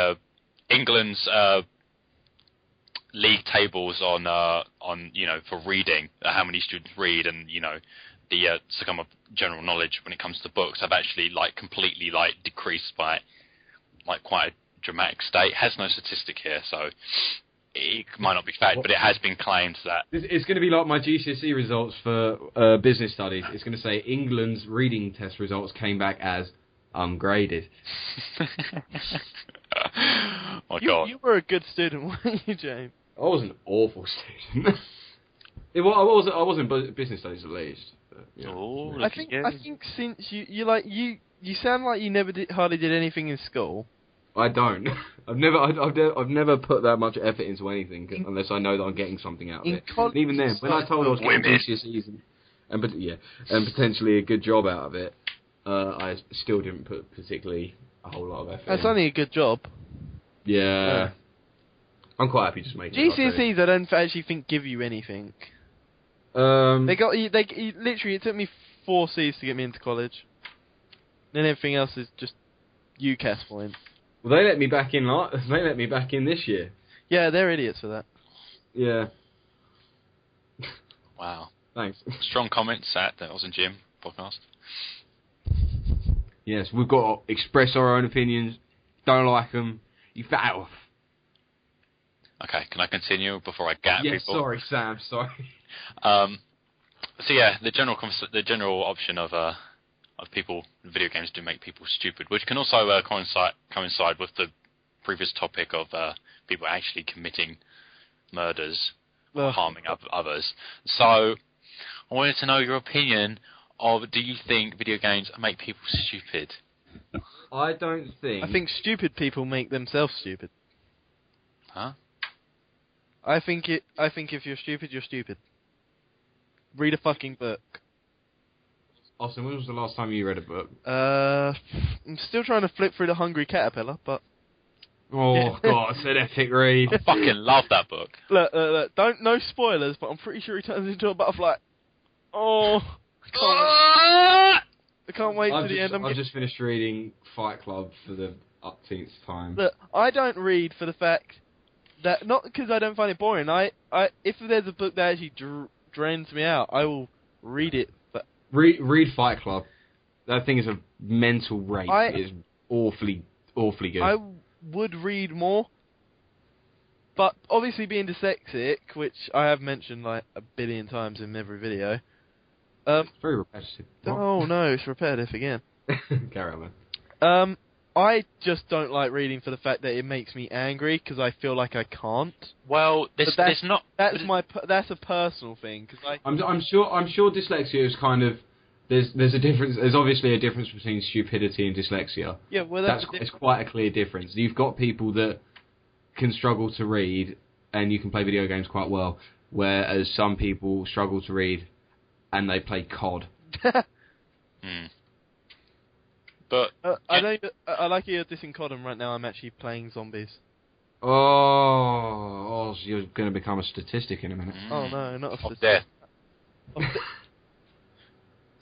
England's league tables on for reading, how many students read, and the some of general knowledge when it comes to books have actually completely decreased by quite a dramatic state. It has no statistic here, so it might not be fact, but it has been claimed that... It's going to be like my GCSE results for business studies. It's going to say England's reading test results came back as ungraded. My God. You were a good student, weren't you, James? I was an awful student. I wasn't business studies at least. But, I think since you sound like you hardly did anything in school. I don't. I've never put that much effort into anything unless I know that I'm getting something out of it. And even then, when I told I was getting GCSEs and potentially a good job out of it, I still didn't put particularly a whole lot of effort. That's only a good job. Yeah. I'm quite happy just making GCSEs, I don't actually think give you anything. it. Literally, it took me 4 Cs to get me into college. Then everything else is just UCAS points. Well, they let me back in. They let me back in this year. Yeah, they're idiots for that. Yeah. Wow. Thanks. Strong comments at that wasn't Jim Podcast. Yes, we've got to express our own opinions. Don't like them, you fat off. Okay, can I continue before I gap Yes, people? sorry, Sam. Sorry. So yeah, the general option of people video games do make people stupid, which can also coincide with the previous topic of people actually committing murders or harming others. So I wanted to know your opinion of, do you think video games make people stupid? I don't think... I think stupid people make themselves stupid. Huh? I think if you're stupid, you're stupid. Read a fucking book. Austin, when was the last time you read a book? I'm still trying to flip through The Hungry Caterpillar, but... Oh, God, it's an epic read. I fucking love that book. Look, no spoilers, but I'm pretty sure he turns into a butterfly. Oh, I can't wait to the end. I've just finished reading Fight Club for the upteenth time. Look, I don't read for the fact that, not because I don't find it boring. If there's a book that actually drains me out, I will read it. But read Fight Club. That thing is a mental rape. It is awfully good. I would read more, but obviously being dyslexic, which I have mentioned like a billion times in every video. It's very repetitive. Oh no, it's repetitive again. Carry on, man. I just don't like reading for the fact that it makes me angry because I feel like I can't. Well, there's not. That's a personal thing because I'm sure dyslexia is kind of there's a difference. There's obviously a difference between stupidity and dyslexia. Yeah, well, it's quite a clear difference. You've got people that can struggle to read and you can play video games quite well, whereas some people struggle to read and they play COD. But I like you're dissing COD, and right now I'm actually playing zombies. Oh, so you're going to become a statistic in a minute. Oh no, not a statistic. Death.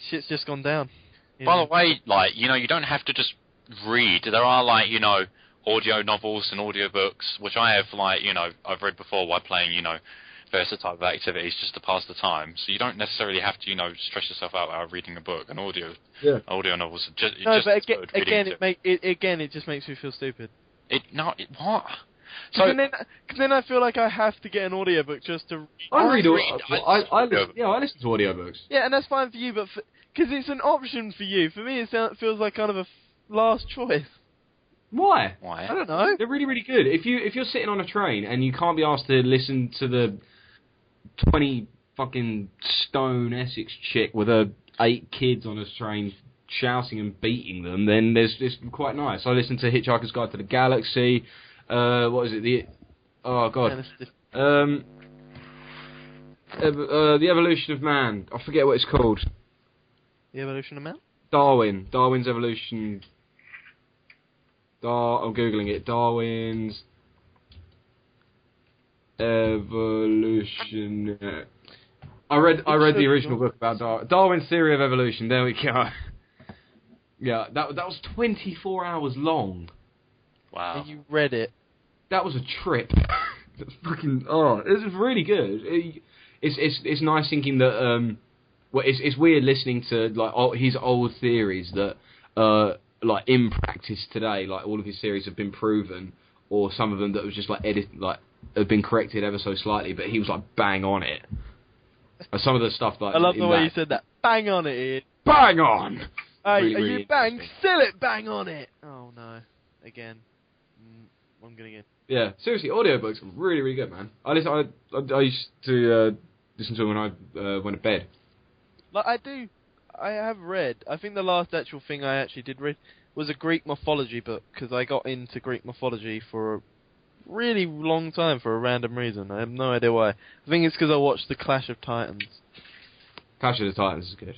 Shit's just gone down. By the way, you don't have to just read. There are audio novels and audiobooks, which I have I've read before while playing various type of activities just to pass the time. So you don't necessarily have to stress yourself out while reading a book. And audio novels are just it just makes me feel stupid. What? So then I feel like I have to get an audiobook just to. I listen to audiobooks. Yeah, and that's fine for you, but because it's an option for you. For me, it feels like kind of a last choice. Why? I don't know. They're really, really good. If you're sitting on a train and you can't be asked to listen to the 20 fucking stone Essex chick with her 8 kids on a train shouting and beating them, then it's quite nice. I listen to Hitchhiker's Guide to the Galaxy. What is it? The Evolution of Man. I forget what it's called. The Evolution of Man? Darwin's Evolution. I'm googling it. Darwin's Evolution. I read the original book about Darwin's Theory of Evolution. There we go. Yeah, that was 24 hours long. Wow. And you read it. That was a trip. It was really good. It's nice thinking that it's weird listening to his old theories that in practice today, all of his theories have been proven, or some of them that was just have been corrected ever so slightly, but he was bang on it. Some of the stuff I love the way you said that. Bang on it, Ian. Bang on. Hey, really, are really you bang? Still it, bang on it. Oh no, again. I'm gonna get. Yeah, seriously, audiobooks are really, really good, man. I used to listen to them when I went to bed. I have read. I think the last actual thing I actually did read was a Greek mythology book, because I got into Greek mythology for a really long time for a random reason. I have no idea why. I think it's because I watched the Clash of Titans. Clash of the Titans is good.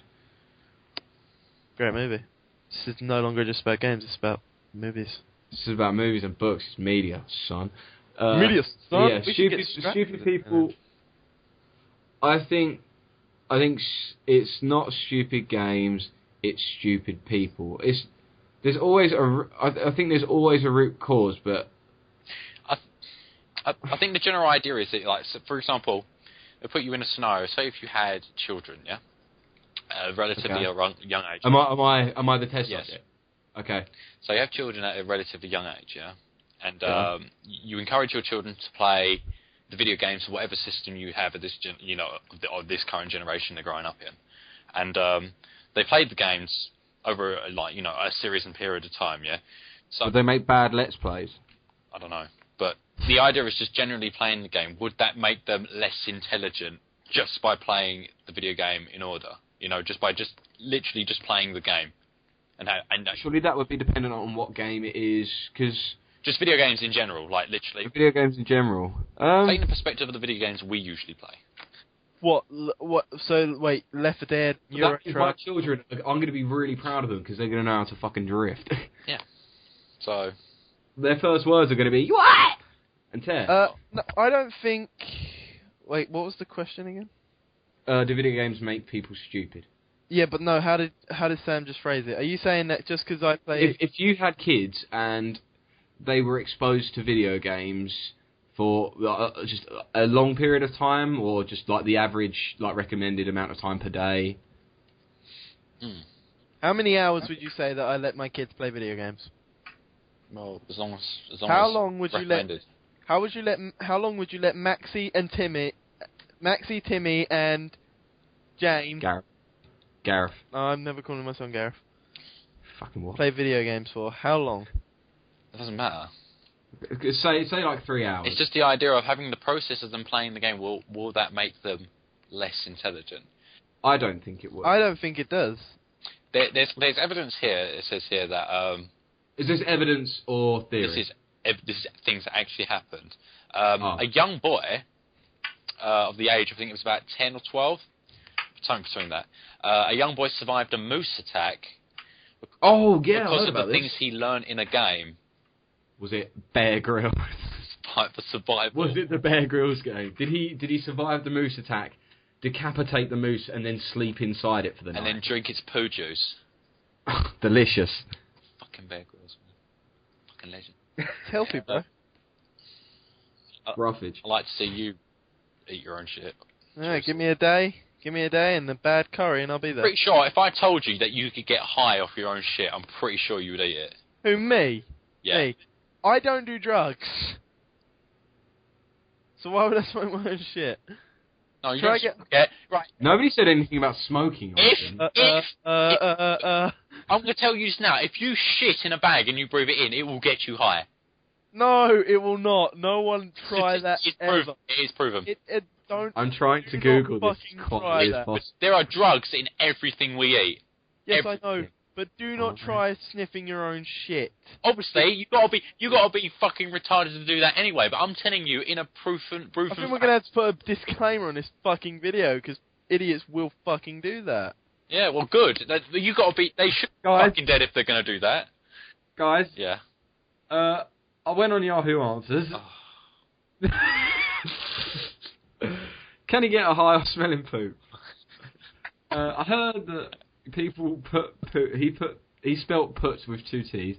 Great movie. This is no longer just about games, it's about movies. This is about movies and books. It's media, son. Media, son. Yeah, stupid people. I think it's not stupid games. It's stupid people. I think there's always a root cause, but I think the general idea is that, like, so for example, they put you in a scenario. Say if you had children, yeah, relatively young age. Am I the test yes. subject? Okay. So you have children at a relatively young age, yeah, and you encourage your children to play the video games for whatever system you have at this, of this current generation they're growing up in, and they played the games over a series and period of time, yeah. So would they make bad Let's Plays? I don't know, but the idea is just generally playing the game. Would that make them less intelligent just by playing the video game in order? Just by literally playing the game. And surely that would be dependent on what game it is, because just video games in general, like literally. Video games in general. Taking the perspective of the video games we usually play. What? So wait, Left 4 Dead, Euro Truck. Truck. My children, I'm going to be really proud of them because they're going to know how to fucking drift. Yeah. So their first words are going to be what? And tear. No, I don't think. Wait, what was the question again? Do video games make people stupid? Yeah, but no. How did Sam just phrase it? Are you saying that just because I play? If you had kids and they were exposed to video games for just a long period of time, or just like the average, like recommended amount of time per day. How many hours would you say that I let my kids play video games? Well, as long as how long would recommended. How long would you let Maxie, Timmy, and James? Gareth. No, I'm never calling my son Gareth. Fucking what? Play video games for how long? It doesn't matter. Say like 3 hours. It's just the idea of having the process of them playing the game. Will that make them less intelligent? I don't think it would. I don't think it does. There's evidence here. It says here that is this evidence or theory? This is things that actually happened. A young boy of the age, I think it was about 10 or 12, something between that. A young boy survived a moose attack. Because of the things he learned in a game. Was it Bear Grylls? For survival. Was it the Bear Grylls game? Did he survive the moose attack, decapitate the moose, and then sleep inside it for the night? And then drink its poo juice. Delicious. Fucking Bear Grylls, man. Fucking legend. It's healthy, bro. Roughage. I like to see you eat your own shit. Yeah, give me a day and the bad curry, and I'll be there. Pretty sure if I told you that you could get high off your own shit, I'm pretty sure you would eat it. Who, me? Yeah. Me. I don't do drugs. So why would I smoke my own shit? No, you don't right. Nobody said anything about smoking. I'm going to tell you this now. If you shit in a bag and you breathe it in, it will get you high. No, it will not. No one try that ever. It is proven. I'm trying to Google this. There are drugs in everything we eat. Yes, I know. But do not try sniffing your own shit. Obviously, you gotta be fucking retarded to do that anyway. But I'm telling you, in a proven. I think we're gonna have to put a disclaimer on this fucking video because idiots will fucking do that. Yeah, well, good. You gotta be. They should be fucking dead if they're gonna do that. Guys. Yeah. I went on Yahoo Answers. Oh. Can he get a high off smelling poop? I heard that people he spelt put with 2 T's.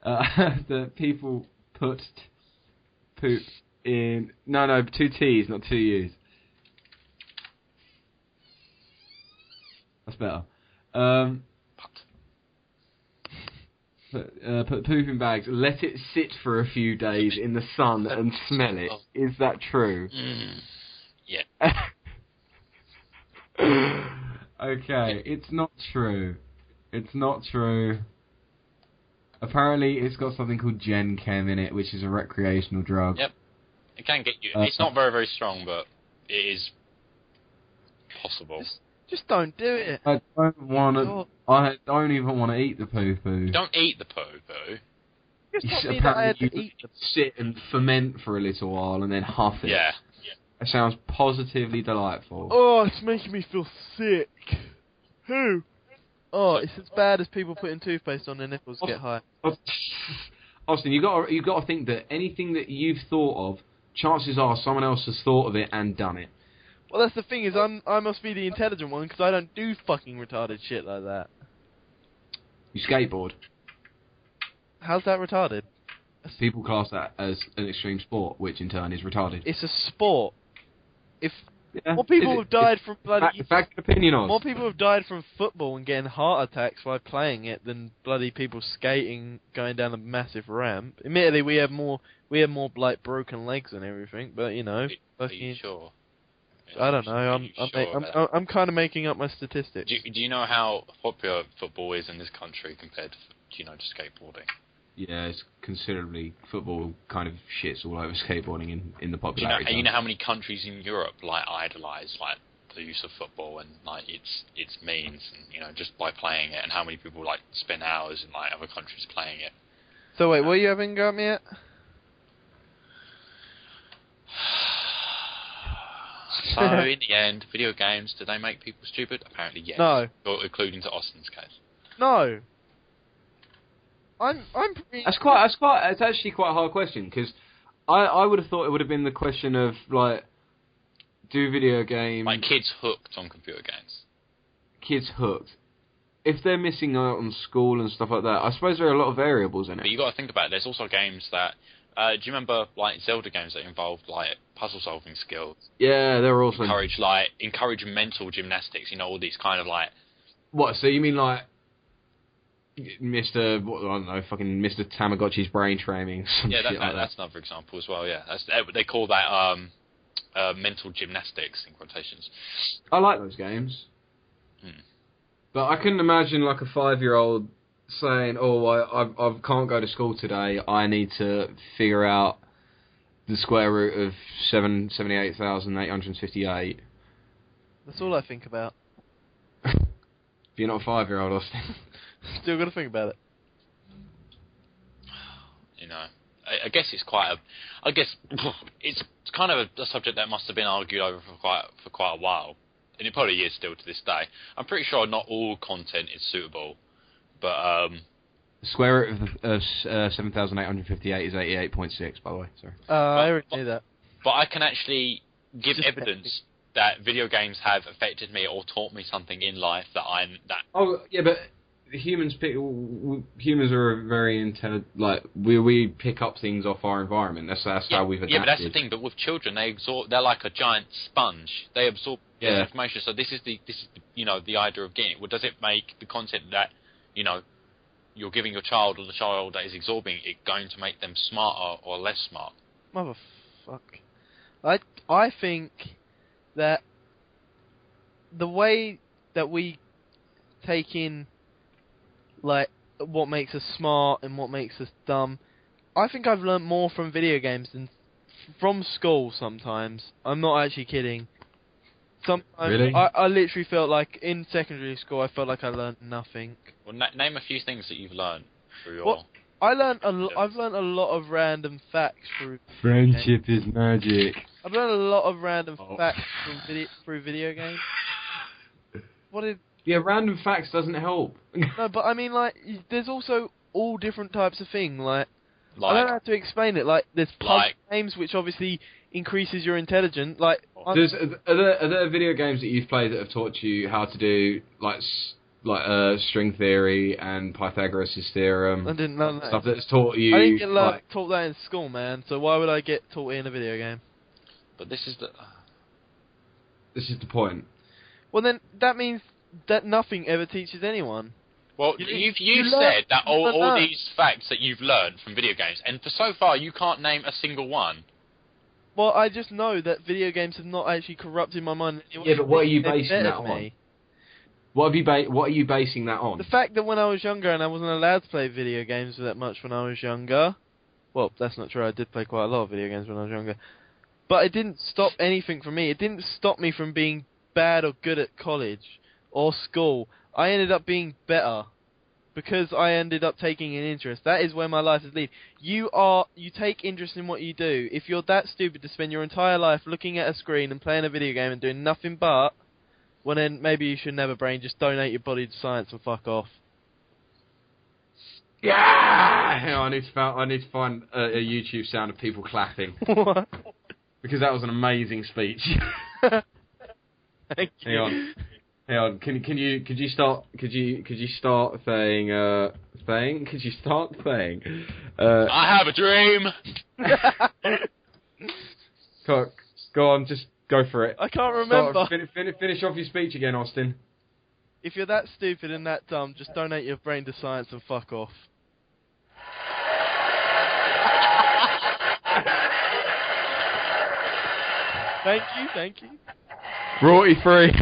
That people put poop in 2 T's, not 2 U's. That's better. Put poop in bags, let it sit for a few days in the sun and smell it. Is that true? Yeah. Okay, it's not true. It's not true. Apparently, it's got something called Gen Chem in it, which is a recreational drug. Yep. It can get you. It's not very, very strong, but it is possible. Just don't do it. I don't want to. I don't even want to eat the poo-poo. You don't eat the poo-poo. Apparently, you sit and ferment for a little while and then huff it. Yeah. It sounds positively delightful. Oh, it's making me feel sick. Who? Oh, it's as bad as people putting toothpaste on their nipples to get high. Austin, you got to think that anything that you've thought of, chances are someone else has thought of it and done it. Well, that's the thing is, I must be the intelligent one because I don't do fucking retarded shit like that. You skateboard. How's that retarded? People class that as an extreme sport, which in turn is retarded. It's a sport. If Yeah. more people have died from bloody... Fact opinion on. More people have died from football and getting heart attacks while playing it than bloody people skating, going down a massive ramp. Admittedly, we have more like broken legs and everything, but you know, Are you sure? I don't know. I'm kind of making up my statistics. Do you know how popular football is in this country compared to to skateboarding? Yeah, it's considerably football kind of shits all over skateboarding in the popularity. You know how many countries in Europe idolise the use of football and its means, and just by playing it, and how many people spend hours in other countries playing it. So wait, what you haven't got me yet? So in the end, video games, do they make people stupid? Apparently yes. No. Including to Austin's case. No. I'm pretty... It's actually quite a hard question, because I would have thought it would have been the question of, do video games... kids hooked on computer games. Kids hooked. If they're missing out on school and stuff like that, I suppose there are a lot of variables in it. But you got to think about it, there's also games that... do you remember, Zelda games that involved, puzzle-solving skills? Yeah, there were also... Encourage mental gymnastics, all these kind of, What, so you mean, Mr. Tamagotchi's brain training? That's another example as well. Yeah, they call that mental gymnastics in quotations. I like those games, but I couldn't imagine a 5-year-old saying, "Oh, I can't go to school today. I need to figure out the square root of 78,858." That's all I think about. You're not a 5-year-old, Austin. Still got to think about it. I guess it's it's kind of a subject that must have been argued over for quite a while, and it probably is still to this day. I'm pretty sure not all content is suitable, but the square root of 7,858 is 88.6. By the way, sorry. I already knew that. But I can actually give evidence that video games have affected me or taught me something in life Oh yeah, but humans are very intelligent. We pick up things off our environment. That's how we've adapted. Yeah, but that's the thing. But with children, they're like a giant sponge. They absorb information. So this is the idea of getting it. Well, does it make the content that you're giving your child, or the child that is absorbing it, going to make them smarter or less smart? Motherfuck. I think that the way that we take in what makes us smart and what makes us dumb, I think I've learnt more from video games than from school sometimes. I'm not actually kidding. Sometimes really? I literally felt like in secondary school I felt like I learnt nothing. Well, name a few things that you've learnt through your... Well, I've learnt a lot of random facts through... Friendship is magic. I've learnt a lot of random facts through video games. Yeah, random facts doesn't help. No, but I mean, there's also all different types of thing. I don't know how to explain it. There's puzzle games, which obviously increases your intelligence. Are there video games that you've played that have taught you how to do string theory and Pythagoras' theorem? I didn't learn that. Stuff that's taught you. I didn't get taught that in school, man. So why would I get taught it in a video game? But this is the point. Well, then that means that nothing ever teaches anyone. Well, you've said that all these facts that you've learned from video games, and for so far you can't name a single one. Well, I just know that video games have not actually corrupted my mind. Yeah, but what are you basing that on? What are you basing that on? The fact that when I was younger and I wasn't allowed to play video games that much when I was younger. Well, that's not true. I did play quite a lot of video games when I was younger. But it didn't stop anything from me. It didn't stop me from being bad or good at college or school. I ended up being better because I ended up taking an interest. That is where my life is leading. You take interest in what you do. If you're that stupid to spend your entire life looking at a screen and playing a video game and doing nothing but, well then maybe you shouldn't have a brain. Just donate your body to science and fuck off. Yeah! hang on, I need to find a YouTube sound of people clapping. What? Because that was an amazing speech. Thank you. Hang on. Could you start saying I have a dream. Go on, just go for it. I can't remember. Finish off your speech again, Austin. If you're that stupid and that dumb, just donate your brain to science and fuck off. Thank you. Royalty free.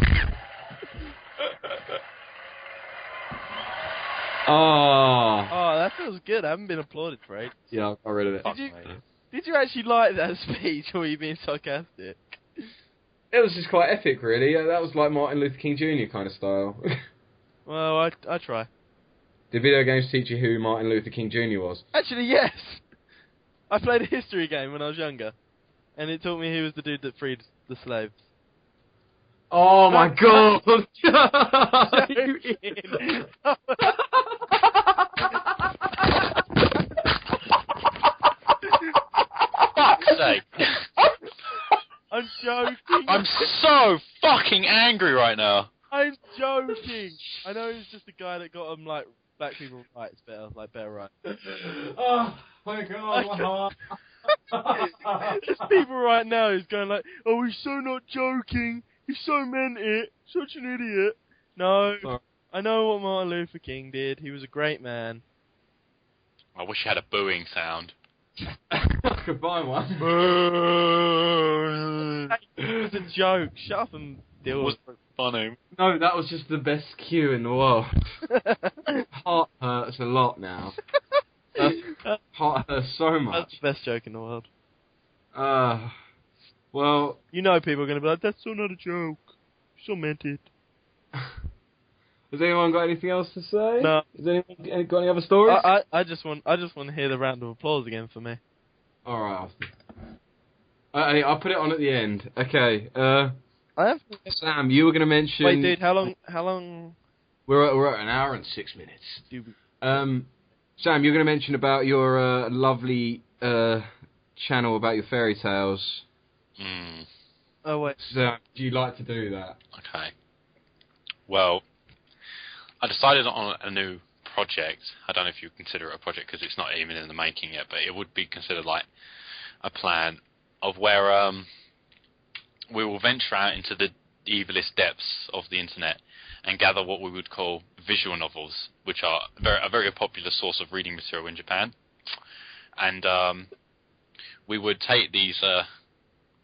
Oh, that feels good. I haven't been applauded for it. Yeah, I got rid of it. Did you actually like that speech, or were you being sarcastic? It was just quite epic, really. That was like Martin Luther King Jr. kind of style. Well, I try. Did video games teach you who Martin Luther King Jr. was? Actually, yes. I played a history game when I was younger, and it taught me he was the dude that freed the slaves. Oh my god! Fuck's sake. I'm joking. I'm so fucking angry right now. I'm joking. I know he's just a guy that got him like black people rights better rights. Oh my god, my heart. There's people right now who's going like, oh, he's so not joking. He so meant it. Such an idiot. No, Sorry. I know what Martin Luther King did. He was a great man. I wish I had a booing sound. I could buy one. It was a joke. Shut up and deal with it. Funny. No, that was just the best cue in the world. Heart hurts a lot now. Heart hurts so much. That's the best joke in the world. Well... You know people are going to be like, that's so not a joke. You so meant it. Has anyone got anything else to say? No. Has anyone got any other stories? I just want to hear the round of applause again for me. Alright, Austin. I'll put it on at the end. Okay, I have... Sam, you were going to mention... Wait, dude, how long... We're at an hour and 6 minutes. Sam, you're going to mention about your lovely channel about your fairy tales. Oh, wait. Sam, do you like to do that? Okay. Well, I decided on a new project. I don't know if you consider it a project because it's not even in the making yet, but it would be considered like a plan of where we will venture out into the evilest depths of the internet and gather what we would call visual novels, which are a very popular source of reading material in Japan. And we would take these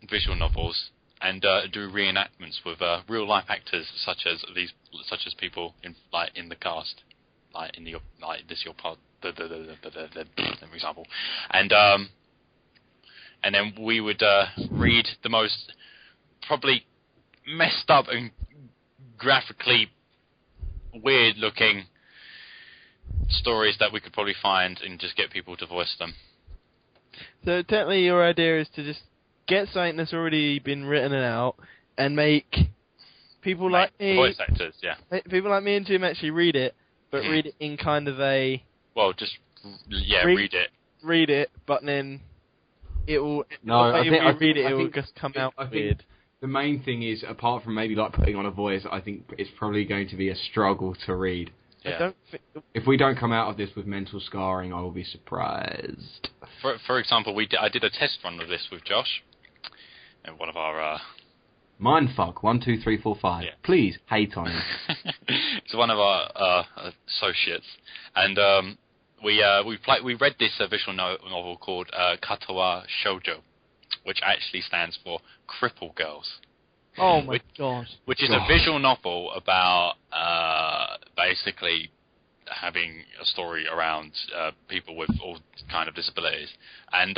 visual novels and do reenactments with real life actors, such as people in the cast, like in your part, for example, and then we would read the most probably messed up and graphically weird looking stories that we could probably find and just get people to voice them. So technically your idea is to just get something that's already been written out and make people like me... Voice actors, yeah. People like me and Jim actually read it, but read it in kind of a... Well, just, read it. Read it, but then it will... No, I think it will just come out weird. The main thing is, apart from maybe like putting on a voice, I think it's probably going to be a struggle to read. Yeah. If we don't come out of this with mental scarring, I will be surprised. For example, I did a test run of this with Josh, and one of our Mindfuck 1 2 3 4 5. Yeah. Please hate on him. It's one of our associates, and we read this visual novel called Katawa Shoujo, which actually stands for Cripple Girls. Oh my god! Which is a visual novel about basically having a story around people with all kind of disabilities, and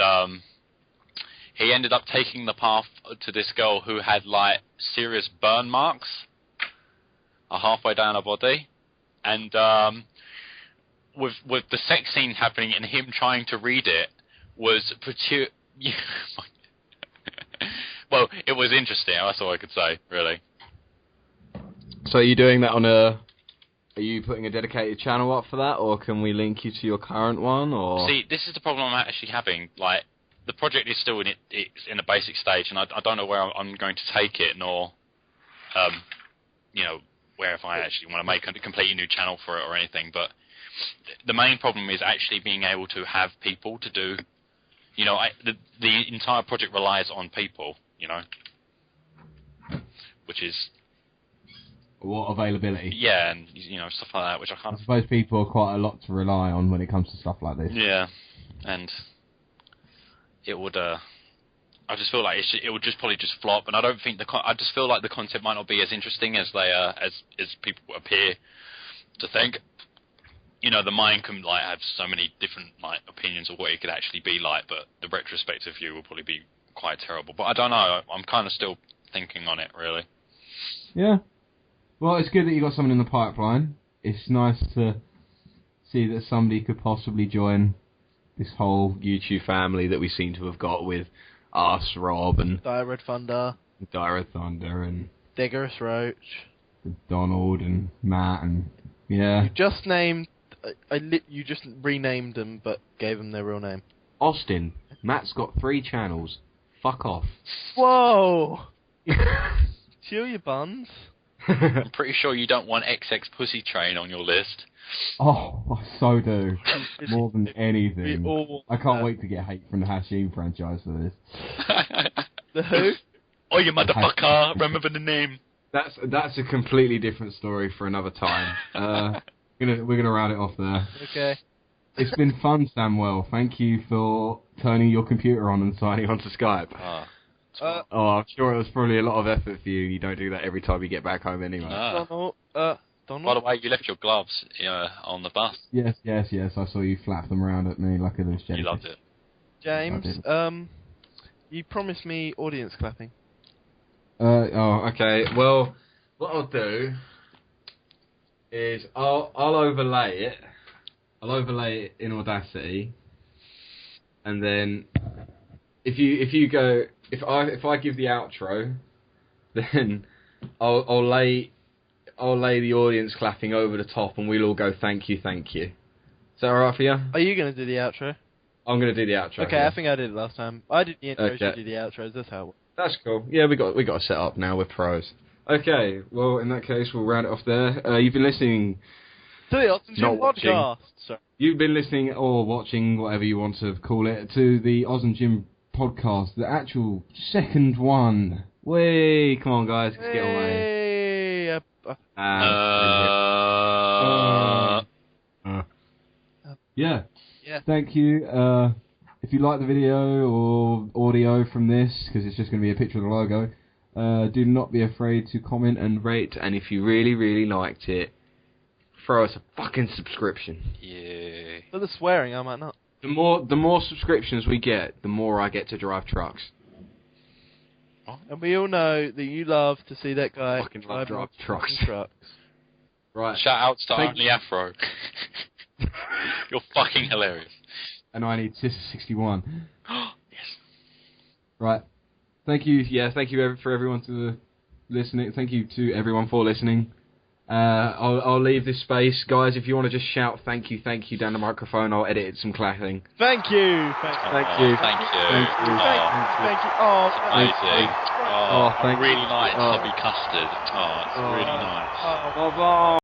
he ended up taking the path to this girl who had like serious burn marks halfway down her body, and with the sex scene happening and him trying to read it was well, it was interesting. That's all I could say, really. So are you doing that on a Are you putting a dedicated channel up for that, or can we link you to your current one? Or see, this is the problem I'm actually having. Like, the project is still it's in a basic stage, and I don't know where I'm going to take it, nor, where if I actually want to make a completely new channel for it or anything. But the main problem is actually being able to have people to do. The entire project relies on people. Which is. What availability? Yeah, and stuff like that, which I can't. I suppose people are quite a lot to rely on when it comes to stuff like this. Yeah, and it would. I just feel like it would just probably just flop, and I don't think I just feel like the concept might not be as interesting as they as people appear to think. The mind can have so many different opinions of what it could actually be like, but the retrospective view will probably be quite terrible. But I don't know. I'm kind of still thinking on it, really. Yeah. Well, it's good that you got someone in the pipeline. It's nice to see that somebody could possibly join this whole YouTube family that we seem to have got with us, Rob, and Dire Thunder, and Diggerous Roach, Donald, and Matt, and yeah. You just named. You just renamed them, but gave them their real name. Austin. Matt's got 3 channels. Fuck off. Whoa. Chill your buns. I'm pretty sure you don't want XX Pussy Train on your list. Oh, I so do. More than anything. I can't wait to get hate from the Hashim franchise for this. The who? Oh, you motherfucker! Remember the name. That's a completely different story for another time. We're gonna round it off there. Okay. It's been fun, Samuel. Thank you for turning your computer on and signing onto Skype. I'm sure it was probably a lot of effort for you. You don't do that every time you get back home anyway. Donald. By the way, you left your gloves on the bus. Yes. I saw you flap them around at me like a little jellyfish. You loved it. James, you promised me audience clapping. Okay. Well, what I'll do is I'll overlay it. I'll overlay it in Audacity, and then if I give the outro, then I'll lay the audience clapping over the top, and we'll all go thank you. Is that alright for you? Are you going to do the outro? I'm going to do the outro. Okay, yeah. I think I did it last time. I did the intros, you do the outros. That's how it works. That's cool. Yeah, we got a set up now. We're pros. Okay, well in that case we'll round it off there. You've been listening to the Oz and Jim podcast. Sorry. You've been listening or watching, whatever you want to call it, to the Oz and Jim podcast, the actual second one. Way, come on guys, let's get away. Yeah. Thank you. If you like the video or audio from this, because it's just going to be a picture of the logo, do not be afraid to comment and rate. And if you really, really liked it, throw us a fucking subscription. Yeah. For the swearing, I might not. The more subscriptions we get, the more I get to drive trucks. And we all know that you love to see that guy drive trucks. Right. Shout outs to Only Afro. You're fucking hilarious. And I need Sister 61. Yes. Right. Thank you. Yeah, thank you for everyone to listening. Thank you to everyone for listening. I'll leave this space, guys. If you want to just shout thank you down the microphone, I'll edit some clapping. Thank you. Thank you. Thank you. Oh, amazing. Oh, thank you. Really nice. Lovely custard. Oh, it's really nice. Bye-bye.